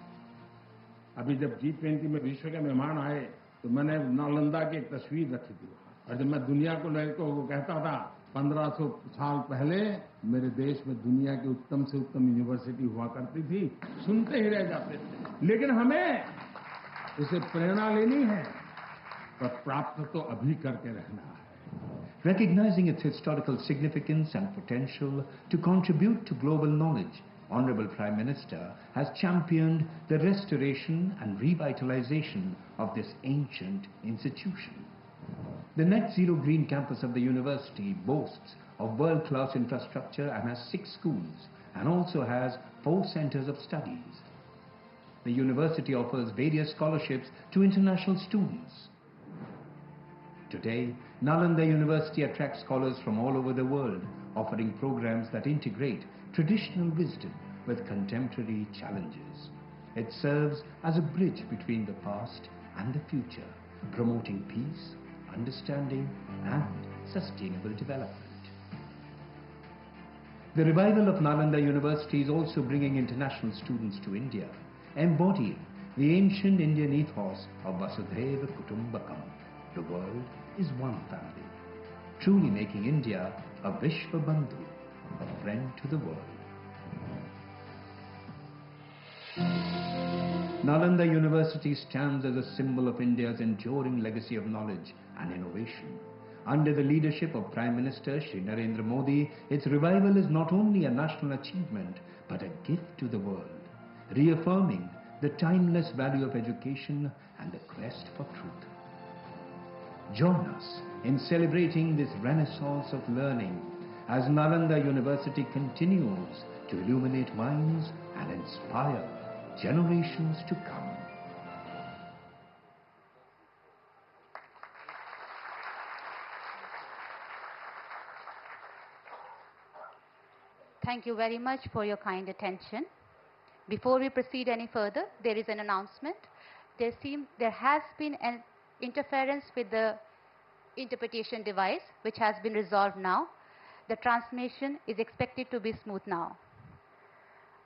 अभी जब G20 में विश्व के मेहमान आए तो मैंने नालंदा की एक तस्वीर रखी थी और जब मैं दुनिया को कहता था 1500 साल पहले मेरे देश में दुनिया की उत्तम से उत्तम यूनिवर्सिटी हुआ करती थी, सुनते ही रह जाते थे। लेकिन हमें उसे प्रेरणा लेनी है पर प्राप्त तो अभी करके रहना है। Recognizing its historical significance and potential to contribute to global knowledge, Honorable Prime Minister has championed the restoration and revitalization of this ancient institution. The Net Zero Green campus of the university boasts of world-class infrastructure and has 6 schools and also has 4 centers of studies. The university offers various scholarships to international students. Today, Nalanda University attracts scholars from all over the world, offering programs that integrate traditional wisdom with contemporary challenges. It serves as a bridge between the past and the future, promoting peace, understanding, and sustainable development. The revival of Nalanda University is also bringing international students to India, embodying the ancient Indian ethos of Vasudhaiva Kutumbakam. The world is one family, truly making India a Vishwa Bandhu, a friend to the world. Nalanda University stands as a symbol of India's enduring legacy of knowledge and innovation. Under the leadership of Prime Minister Shri Narendra Modi, its revival is not only a national achievement but a gift to the world, reaffirming the timeless value of education and the quest for truth. Join us in celebrating this renaissance of learning as Nalanda University continues to illuminate minds and inspire generations to come. Thank you very much for your kind attention. Before we proceed any further, there is an announcement. There has been an interference with the interpretation device, which has been resolved now. The transmission is expected to be smooth now.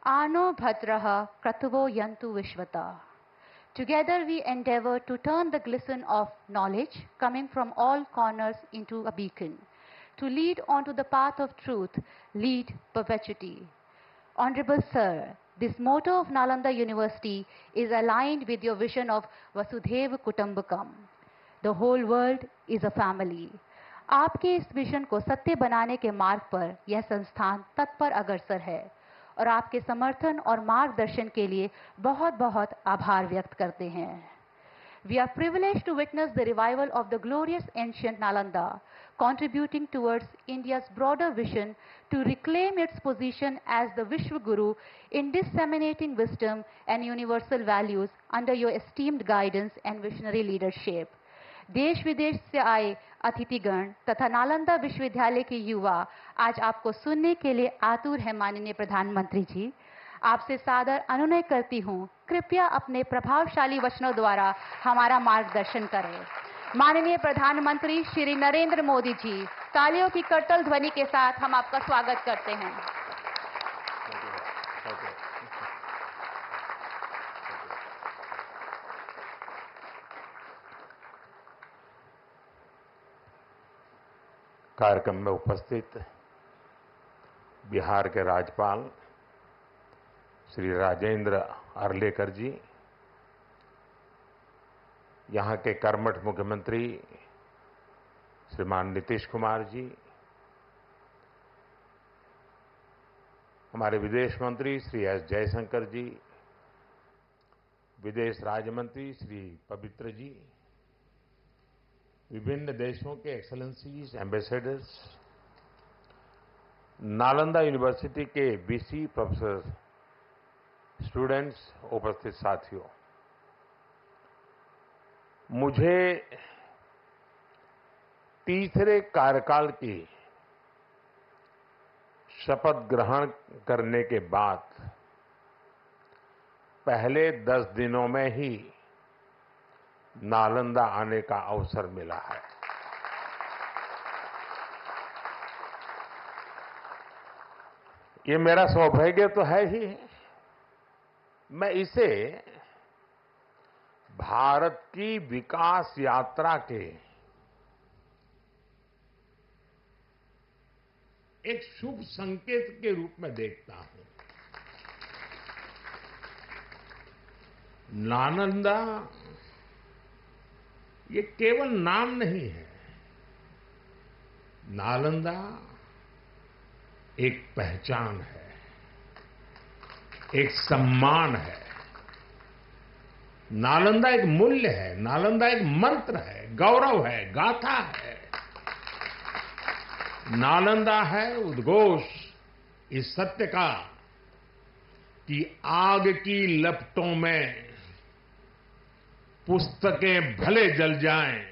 Ano bhadraha kratuvo yantu vishvata. Together we endeavor to turn the glisten of knowledge coming from all corners into a beacon, to lead onto the path of truth, lead perpetuity. Honorable Sir, this motto of Nalanda University is aligned with your vision of Vasudhaiva Kutumbakam. The whole world is a family. आपके इस vision को सत्य बनाने के मार्ग पर यह संस्थान तत्पर अग्रसर है और आपके समर्थन और मार्गदर्शन के लिए बहुत बहुत आभार व्यक्त करते हैं. We are privileged to witness the revival of the glorious ancient Nalanda, contributing towards India's broader vision to reclaim its position as the Vishwa Guru in disseminating wisdom and universal values under your esteemed guidance and visionary leadership. देश विदेश से आए अतिथिगण तथा नालंदा विश्वविद्यालय के युवा आज आपको सुनने के लिए आतुर हैं. माननीय प्रधानमंत्री जी, आपसे सादर अनुनय करती हूँ, कृपया अपने प्रभावशाली वचनों द्वारा हमारा मार्गदर्शन करें. माननीय प्रधानमंत्री श्री नरेंद्र मोदी जी, तालियों की करतल ध्वनि के साथ हम आपका स्वागत करते हैं. कार्यक्रम में उपस्थित बिहार के राज्यपाल श्री राजेंद्र अर्लेकर जी, यहाँ के कर्मठ मुख्यमंत्री श्रीमान नीतीश कुमार जी, हमारे विदेश मंत्री श्री एस जयशंकर जी, विदेश राज्य मंत्री श्री पवित्र जी, विभिन्न देशों के एक्सेलेंसीज, एम्बेसडर्स, नालंदा यूनिवर्सिटी के वीसी प्रोफेसर, स्टूडेंट्स, उपस्थित साथियों, मुझे तीसरे कार्यकाल की शपथ ग्रहण करने के बाद पहले 10 दिनों में ही नालंदा आने का अवसर मिला है. ये मेरा सौभाग्य तो है ही। मैं इसे भारत की विकास यात्रा के एक शुभ संकेत के रूप में देखता हूं। नालंदा ये केवल नाम नहीं है। नालंदा एक पहचान है, एक सम्मान है। नालंदा एक मूल्य है, नालंदा एक मंत्र है, गौरव है, गाथा है। नालंदा है उद्घोष इस सत्य का कि आग की लपटों में पुस्तकें भले जल जाएं,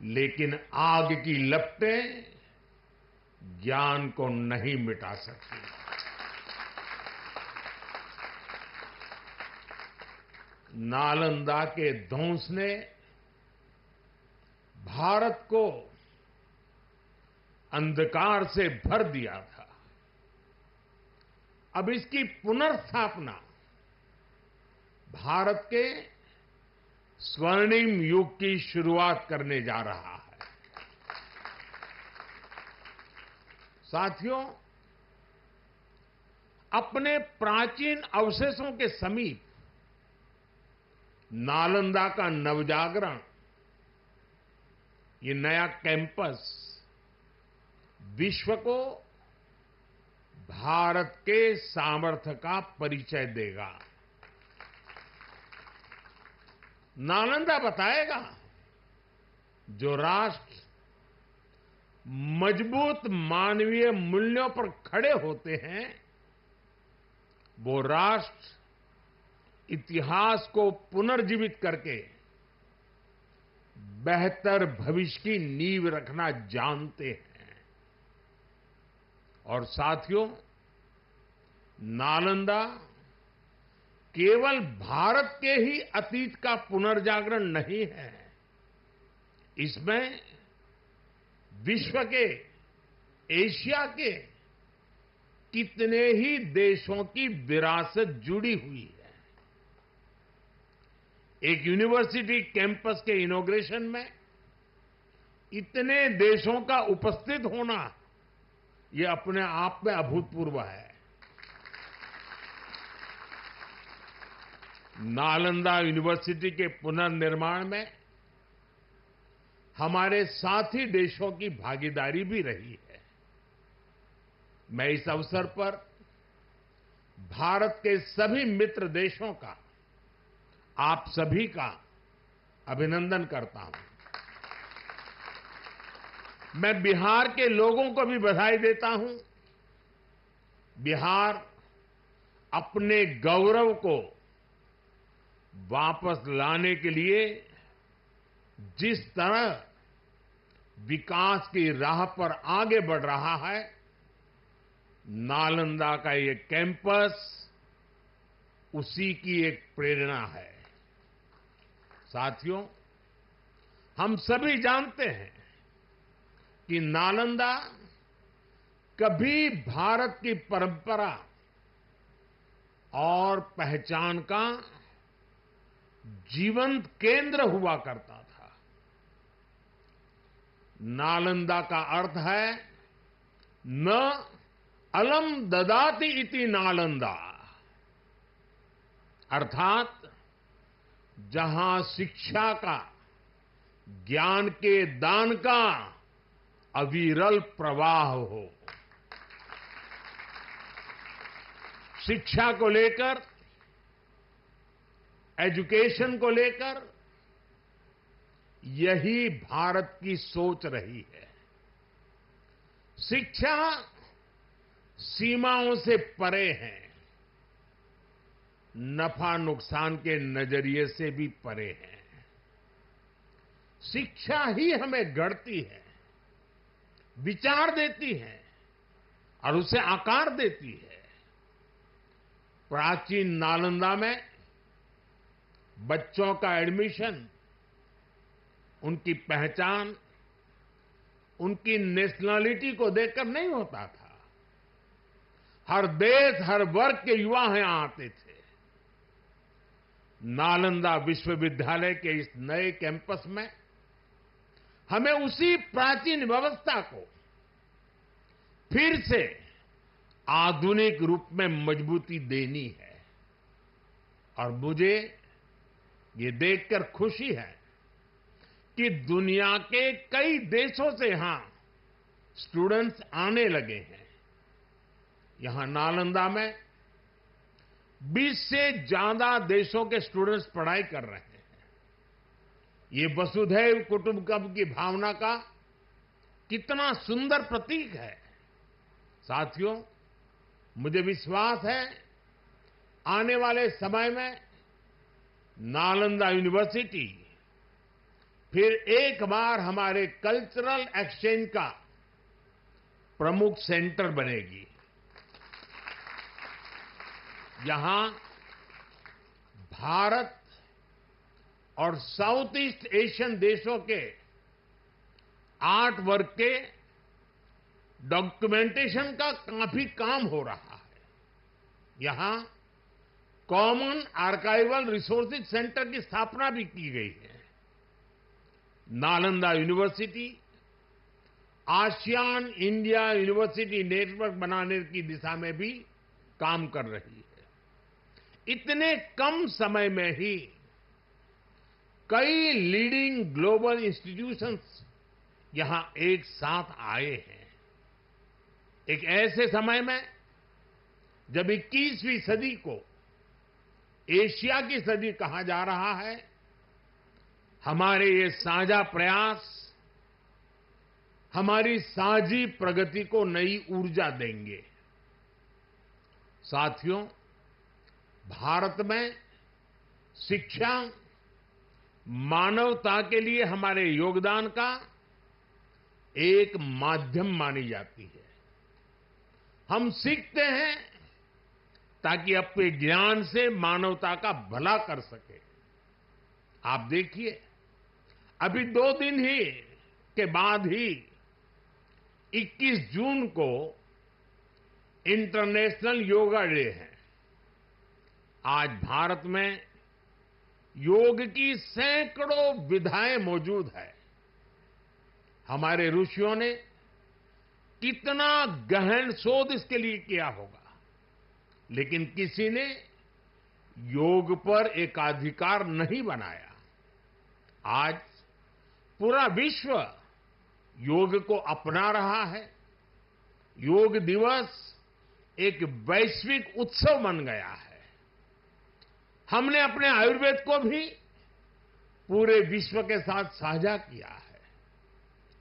लेकिन आग की लपटें ज्ञान को नहीं मिटा सकती। नालंदा के ध्वंस ने भारत को अंधकार से भर दिया था। अब इसकी पुनर्स्थापना भारत के स्वर्णिम युग की शुरुआत करने जा रहा है। साथियों, अपने प्राचीन अवशेषों के समीप नालंदा का नवजागरण, ये नया कैंपस विश्व को भारत के सामर्थ्य का परिचय देगा। नालंदा बताएगा जो राष्ट्र मजबूत मानवीय मूल्यों पर खड़े होते हैं, वो राष्ट्र इतिहास को पुनर्जीवित करके बेहतर भविष्य की नींव रखना जानते हैं। और साथियों, नालंदा केवल भारत के ही अतीत का पुनर्जागरण नहीं है, इसमें विश्व के, एशिया के कितने ही देशों की विरासत जुड़ी हुई है। एक यूनिवर्सिटी कैंपस के इनॉग्रेशन में इतने देशों का उपस्थित होना, ये अपने आप में अभूतपूर्व है। नालंदा यूनिवर्सिटी के पुनर्निर्माण में हमारे साथी देशों की भागीदारी भी रही है। मैं इस अवसर पर भारत के सभी मित्र देशों का, आप सभी का अभिनंदन करता हूं। मैं बिहार के लोगों को भी बधाई देता हूं। बिहार अपने गौरव को वापस लाने के लिए जिस तरह विकास की राह पर आगे बढ़ रहा है, नालंदा का ये कैंपस उसी की एक प्रेरणा है। साथियों, हम सभी जानते हैं कि नालंदा कभी भारत की परंपरा और पहचान का जीवंत केंद्र हुआ करता था। नालंदा का अर्थ है न अलम ददाति इति नालंदा, अर्थात जहां शिक्षा का, ज्ञान के दान का अविरल प्रवाह हो। शिक्षा को लेकर, एजुकेशन को लेकर यही भारत की सोच रही है। शिक्षा सीमाओं से परे है, नफा नुकसान के नजरिए से भी परे है। शिक्षा ही हमें गढ़ती है, विचार देती है और उसे आकार देती है। प्राचीन नालंदा में बच्चों का एडमिशन उनकी पहचान, उनकी नेशनलिटी को देखकर नहीं होता था, हर देश, हर वर्ग के युवा यहाँ आते थे। नालंदा विश्वविद्यालय के इस नए कैंपस में हमें उसी प्राचीन व्यवस्था को फिर से आधुनिक रूप में मजबूती देनी है। और मुझे ये देखकर खुशी है कि दुनिया के कई देशों से यहां स्टूडेंट्स आने लगे हैं। यहां नालंदा में 20 से ज्यादा देशों के स्टूडेंट्स पढ़ाई कर रहे हैं। ये वसुधैव कुटुंबकम की भावना का कितना सुंदर प्रतीक है। साथियों, मुझे विश्वास है आने वाले समय में नालंदा यूनिवर्सिटी फिर एक बार हमारे कल्चरल एक्सचेंज का प्रमुख सेंटर बनेगी। यहां भारत और साउथ ईस्ट एशियन देशों के आर्ट वर्क के डॉक्यूमेंटेशन का काफी काम हो रहा है। यहां कॉमन आर्काइवल रिसोर्सेज सेंटर की स्थापना भी की गई है। Nalanda university ASEAN India university network बनाने की दिशा में भी काम कर रही है। इतने कम समय में ही कई लीडिंग ग्लोबल इंस्टीट्यूशंस यहां एक साथ आए हैं। एक ऐसे समय में जब 21वीं सदी को एशिया की सदी कहा जा रहा है, हमारे ये साझा प्रयास हमारी साझी प्रगति को नई ऊर्जा देंगे। साथियों, भारत में शिक्षा मानवता के लिए हमारे योगदान का एक माध्यम मानी जाती है। हम सीखते हैं ताकि अपने ज्ञान से मानवता का भला कर सके। आप देखिए, अभी 2 दिन ही के बाद ही 21 जून को इंटरनेशनल योगा डे है। आज भारत में योग की सैकड़ों विधाएं मौजूद है। हमारे ऋषियों ने कितना गहन शोध इसके लिए किया होगा, लेकिन किसी ने योग पर एकाधिकार नहीं बनाया। आज पूरा विश्व योग को अपना रहा है। योग दिवस एक वैश्विक उत्सव बन गया है। हमने अपने आयुर्वेद को भी पूरे विश्व के साथ साझा किया है।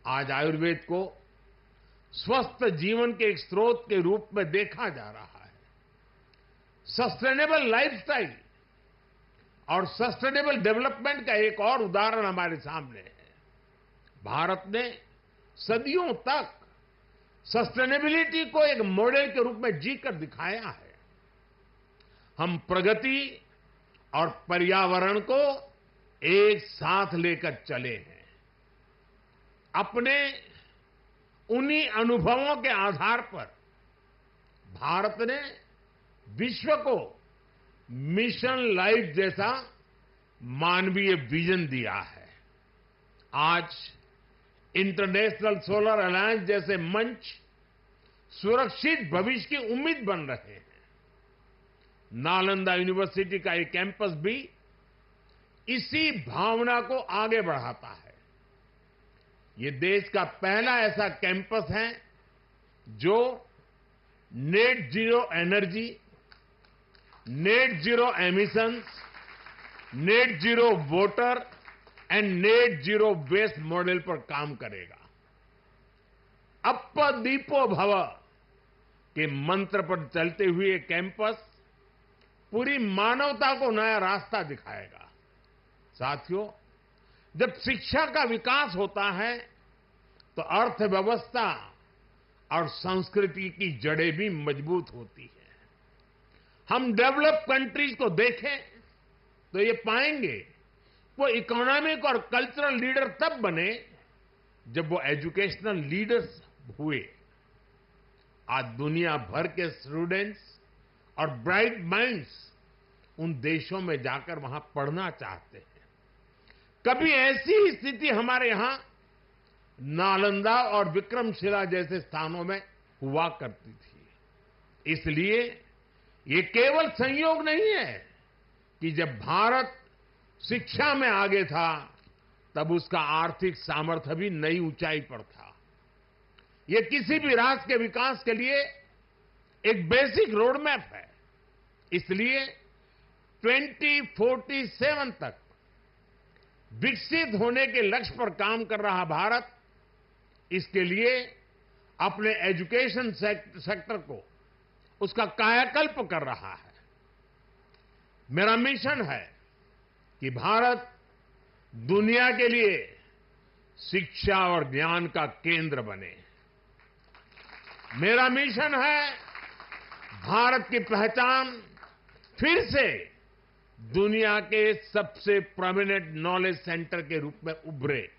आज आयुर्वेद को स्वस्थ जीवन के एक स्रोत के रूप में देखा जा रहा है। सस्टेनेबल लाइफस्टाइल और सस्टेनेबल डेवलपमेंट का एक और उदाहरण हमारे सामने है। भारत ने सदियों तक सस्टेनेबिलिटी को एक मॉडल के रूप में जीकर दिखाया है। हम प्रगति और पर्यावरण को एक साथ लेकर चले हैं। अपने उन्हीं अनुभवों के आधार पर भारत ने विश्व को मिशन लाइफ जैसा मानवीय विजन दिया है। आज इंटरनेशनल सोलर अलायंस जैसे मंच सुरक्षित भविष्य की उम्मीद बन रहे हैं। नालंदा यूनिवर्सिटी का ये कैंपस भी इसी भावना को आगे बढ़ाता है। ये देश का पहला ऐसा कैंपस है जो net zero energy, net zero emissions, net zero water and net zero waste model पर काम करेगा। अप्प दीपो भव के मंत्र पर चलते हुए कैंपस पूरी मानवता को नया रास्ता दिखाएगा। साथियों, जब शिक्षा का विकास होता है तो अर्थव्यवस्था और संस्कृति की जड़ें भी मजबूत होती है। हम डेवलप कंट्रीज को देखें तो ये पाएंगे वो इकोनॉमिक और कल्चरल लीडर तब बने जब वो एजुकेशनल लीडर्स हुए। आज दुनिया भर के स्टूडेंट्स और ब्राइट माइंड्स उन देशों में जाकर वहां पढ़ना चाहते हैं। कभी ऐसी स्थिति हमारे यहां नालंदा और विक्रमशिला जैसे स्थानों में हुआ करती थी। इसलिए ये केवल संयोग नहीं है कि जब भारत शिक्षा में आगे था तब उसका आर्थिक सामर्थ्य भी नई ऊंचाई पर था। ये किसी भी राष्ट्र के विकास के लिए एक बेसिक रोड मैप है। इसलिए 2047 तक विकसित होने के लक्ष्य पर काम कर रहा भारत इसके लिए अपने एजुकेशन सेक्टर को उसका कायाकल्प कर रहा है। मेरा मिशन है कि भारत दुनिया के लिए शिक्षा और ज्ञान का केंद्र बने। मेरा मिशन है भारत की पहचान फिर से दुनिया के सबसे प्रोमिनेंट नॉलेज सेंटर के रूप में उभरे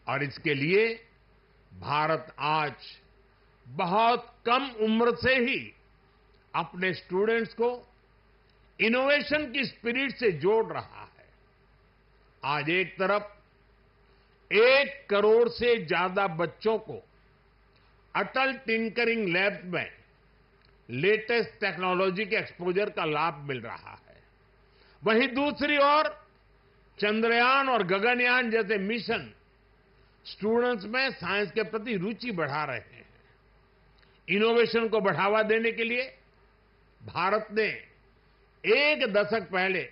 और इसके लिए भारत आज बहुत कम उम्र से ही अपने स्टूडेंट्स को इनोवेशन की स्पिरिट से जोड़ रहा है। आज एक तरफ 1 करोड़ से ज्यादा बच्चों को अटल टिंकरिंग लैब में लेटेस्ट टेक्नोलॉजी के एक्सपोजर का लाभ मिल रहा है, वहीं दूसरी ओर चंद्रयान और गगनयान जैसे मिशन स्टूडेंट्स में साइंस के प्रति रुचि बढ़ा रहे हैं। इनोवेशन को बढ़ावा देने के लिए भारत ने 1 दशक पहले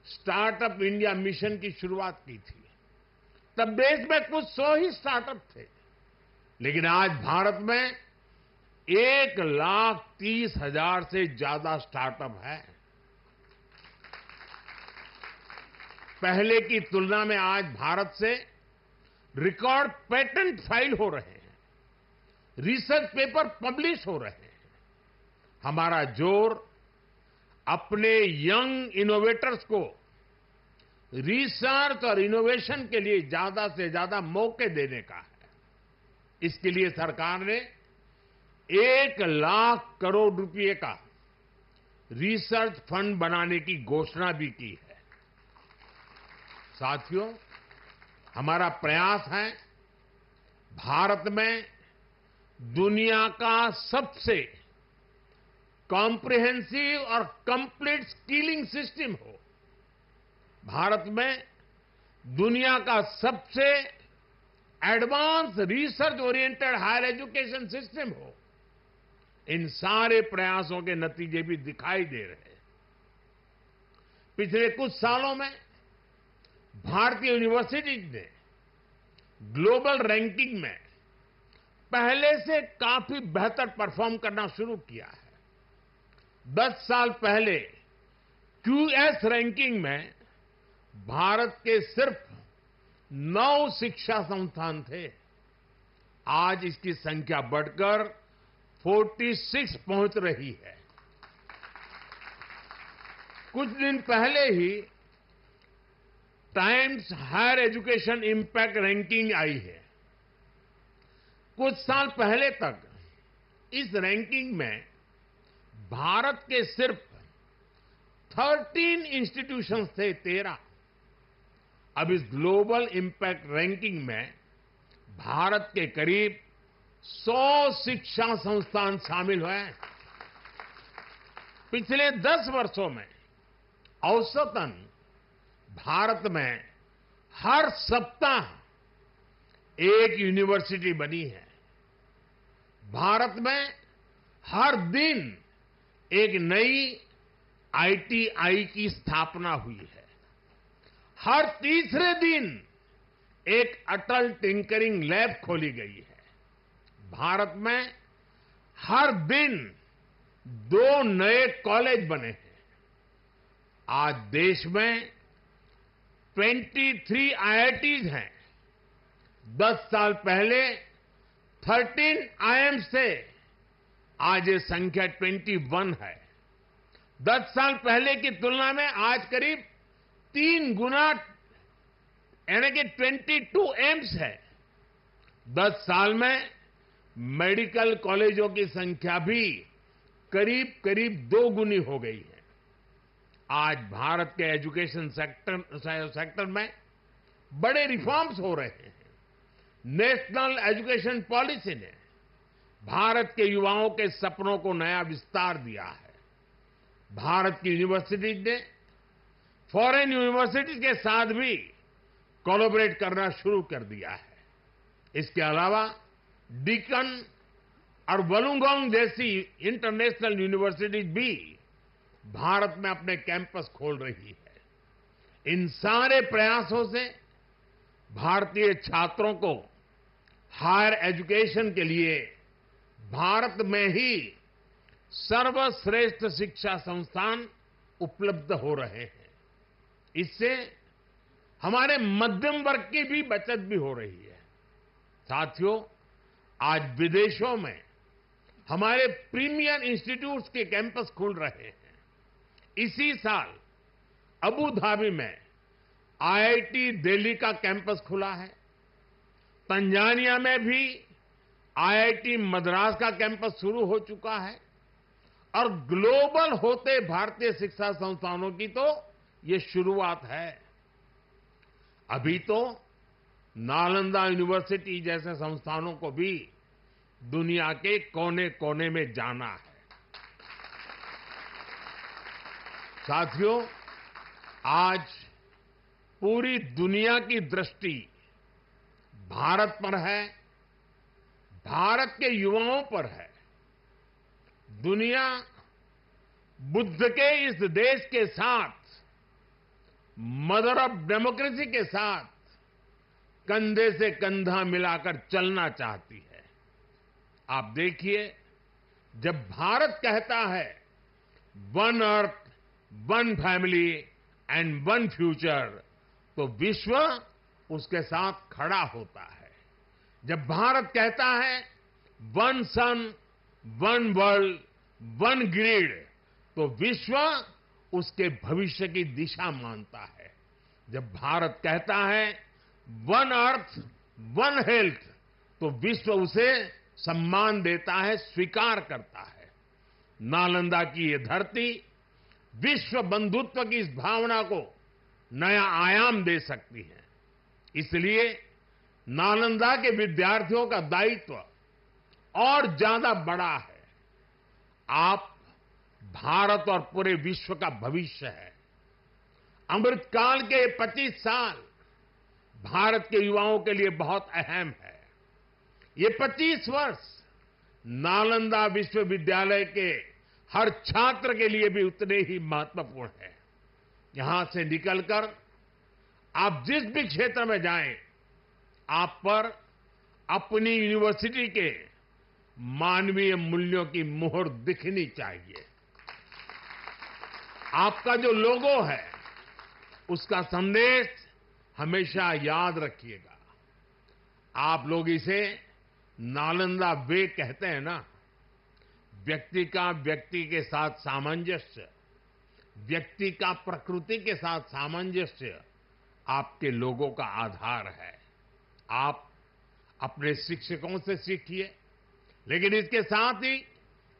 स्टार्टअप इंडिया मिशन की शुरुआत की थी। तब देश में कुछ 100 ही स्टार्टअप थे, लेकिन आज भारत में 1,30,000 से ज्यादा स्टार्टअप है। पहले की तुलना में आज भारत से रिकॉर्ड पेटेंट फाइल हो रहे हैं, रिसर्च पेपर पब्लिश हो रहे हैं। हमारा जोर अपने यंग इनोवेटर्स को रिसर्च और इनोवेशन के लिए ज्यादा से ज्यादा मौके देने का है। इसके लिए सरकार ने 1 लाख करोड़ रुपए का रिसर्च फंड बनाने की घोषणा भी की है। साथियों, हमारा प्रयास है भारत में दुनिया का सबसे कॉम्प्रिहेंसिव और कंप्लीट स्किलिंग सिस्टम हो, भारत में दुनिया का सबसे advance research oriented higher education system हो। इन सारे प्रयासों के नतीजे भी दिखाई दे रहे हैं। पिछले कुछ सालों में भारतीय यूनिवर्सिटीज ने ग्लोबल रैंकिंग में पहले से काफी बेहतर परफॉर्म करना शुरू किया है। 10 साल पहले क्यूएस रैंकिंग में भारत के सिर्फ 9 शिक्षा संस्थान थे। आज इसकी संख्या बढ़कर 46 पहुंच रही है। कुछ दिन पहले ही Times Higher Education impact ranking आई है। कुछ साल पहले तक इस रैंकिंग में भारत के सिर्फ 13 इंस्टीट्यूशंस थे, 13। अब इस ग्लोबल इंपैक्ट रैंकिंग में भारत के करीब 100 शिक्षा संस्थान शामिल हुए हैं। पिछले 10 वर्षों में औसतन भारत में हर सप्ताह एक यूनिवर्सिटी बनी है। भारत में हर दिन एक नई आईटीआई की स्थापना हुई है। हर तीसरे दिन एक अटल टिंकरिंग लैब खोली गई है। भारत में हर दिन 2 नए कॉलेज बने हैं। आज देश में 23 आईआईटीज हैं। 10 साल पहले 13 आईएम्स थे, आज ये संख्या 21 है। 10 साल पहले की तुलना में आज करीब 3 गुना यानी कि 22 एम्स है। 10 साल में मेडिकल कॉलेजों की संख्या भी करीब करीब 2 गुनी हो गई है। आज भारत के एजुकेशन सेक्टर में बड़े रिफॉर्म्स हो रहे हैं। नेशनल एजुकेशन पॉलिसी ने भारत के युवाओं के सपनों को नया विस्तार दिया है। भारत की यूनिवर्सिटीज ने फॉरेन यूनिवर्सिटीज के साथ भी कोलैबोरेट करना शुरू कर दिया है। इसके अलावा डीकन और वुलुंगोंग जैसी इंटरनेशनल यूनिवर्सिटीज भी भारत में अपने कैंपस खोल रही है। इन सारे प्रयासों से भारतीय छात्रों को हायर एजुकेशन के लिए भारत में ही सर्वश्रेष्ठ शिक्षा संस्थान उपलब्ध हो रहे हैं। इससे हमारे मध्यम वर्ग की भी बचत भी हो रही है। साथियों, आज विदेशों में हमारे प्रीमियर इंस्टीट्यूट्स के कैंपस खुल रहे हैं। इसी साल अबू धाबी में आईआईटी दिल्ली का कैंपस खुला है। तंजानिया में भी आईआईटी मद्रास का कैंपस शुरू हो चुका है और ग्लोबल होते भारतीय शिक्षा संस्थानों की तो ये शुरुआत है। अभी तो नालंदा यूनिवर्सिटी जैसे संस्थानों को भी दुनिया के कोने कोने में जाना है। साथियों, आज पूरी दुनिया की दृष्टि भारत पर है, भारत के युवाओं पर है। दुनिया बुद्ध के इस देश के साथ, मदर ऑफ डेमोक्रेसी के साथ कंधे से कंधा मिलाकर चलना चाहती है। आप देखिए, जब भारत कहता है one earth, one family and one future, तो विश्व उसके साथ खड़ा होता है। जब भारत कहता है वन सन, वन वर्ल्ड, वन ग्रिड, तो विश्व उसके भविष्य की दिशा मानता है। जब भारत कहता है वन अर्थ, वन हेल्थ, तो विश्व उसे सम्मान देता है, स्वीकार करता है। नालंदा की ये धरती विश्व बंधुत्व की इस भावना को नया आयाम दे सकती है। इसलिए नालंदा के विद्यार्थियों का दायित्व और ज्यादा बड़ा है। आप भारत और पूरे विश्व का भविष्य है। अमृतकाल के 25 साल भारत के युवाओं के लिए बहुत अहम है। ये 25 वर्ष नालंदा विश्वविद्यालय के हर छात्र के लिए भी उतने ही महत्वपूर्ण है। यहां से निकलकर आप जिस भी क्षेत्र में जाएं, आप पर अपनी यूनिवर्सिटी के मानवीय मूल्यों की मुहर दिखनी चाहिए। आपका जो लोगो है, उसका संदेश हमेशा याद रखिएगा। आप लोग इसे नालंदा वे कहते हैं ना। व्यक्ति का व्यक्ति के साथ सामंजस्य, व्यक्ति का प्रकृति के साथ सामंजस्य आपके लोगों का आधार है। आप अपने शिक्षकों से सीखिए, लेकिन इसके साथ ही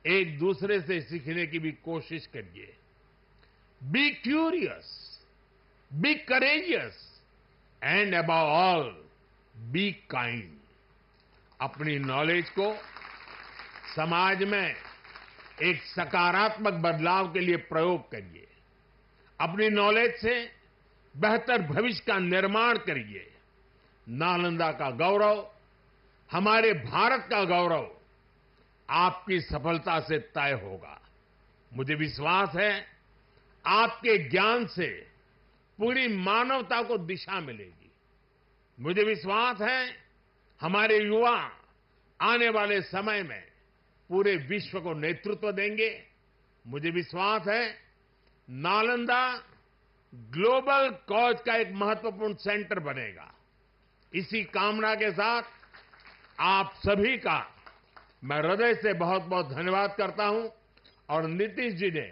एक दूसरे से सीखने की भी कोशिश करिए। Be curious, be courageous and above all be kind. अपनी नॉलेज को समाज में एक सकारात्मक बदलाव के लिए प्रयोग करिए। अपनी नॉलेज से बेहतर भविष्य का निर्माण करिए। नालंदा का गौरव, हमारे भारत का गौरव आपकी सफलता से तय होगा। मुझे विश्वास है आपके ज्ञान से पूरी मानवता को दिशा मिलेगी। मुझे विश्वास है हमारे युवा आने वाले समय में पूरे विश्व को नेतृत्व देंगे। मुझे विश्वास है नालंदा ग्लोबल कॉज का एक महत्वपूर्ण सेंटर बनेगा। इसी कामना के साथ आप सभी का मैं हृदय से बहुत बहुत धन्यवाद करता हूं और नीतीश जी ने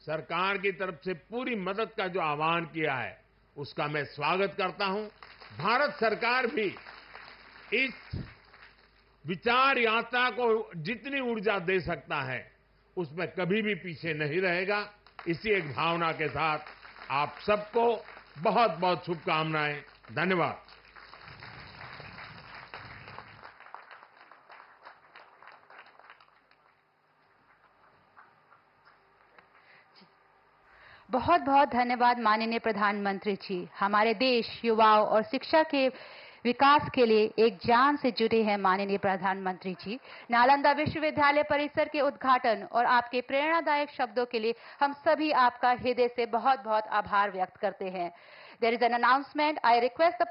सरकार की तरफ से पूरी मदद का जो आह्वान किया है, उसका मैं स्वागत करता हूं। भारत सरकार भी इस विचार यात्रा को जितनी ऊर्जा दे सकता है उसमें कभी भी पीछे नहीं रहेगा। इसी एक भावना के साथ आप सबको बहुत बहुत शुभकामनाएं। धन्यवाद। बहुत बहुत धन्यवाद माननीय प्रधानमंत्री जी। हमारे देश युवाओं और शिक्षा के विकास के लिए एक जान से जुटे हैं माननीय प्रधानमंत्री जी। नालंदा विश्वविद्यालय परिसर के उद्घाटन और आपके प्रेरणादायक शब्दों के लिए हम सभी आपका हृदय से बहुत बहुत आभार व्यक्त करते हैं। There is an announcement. I request the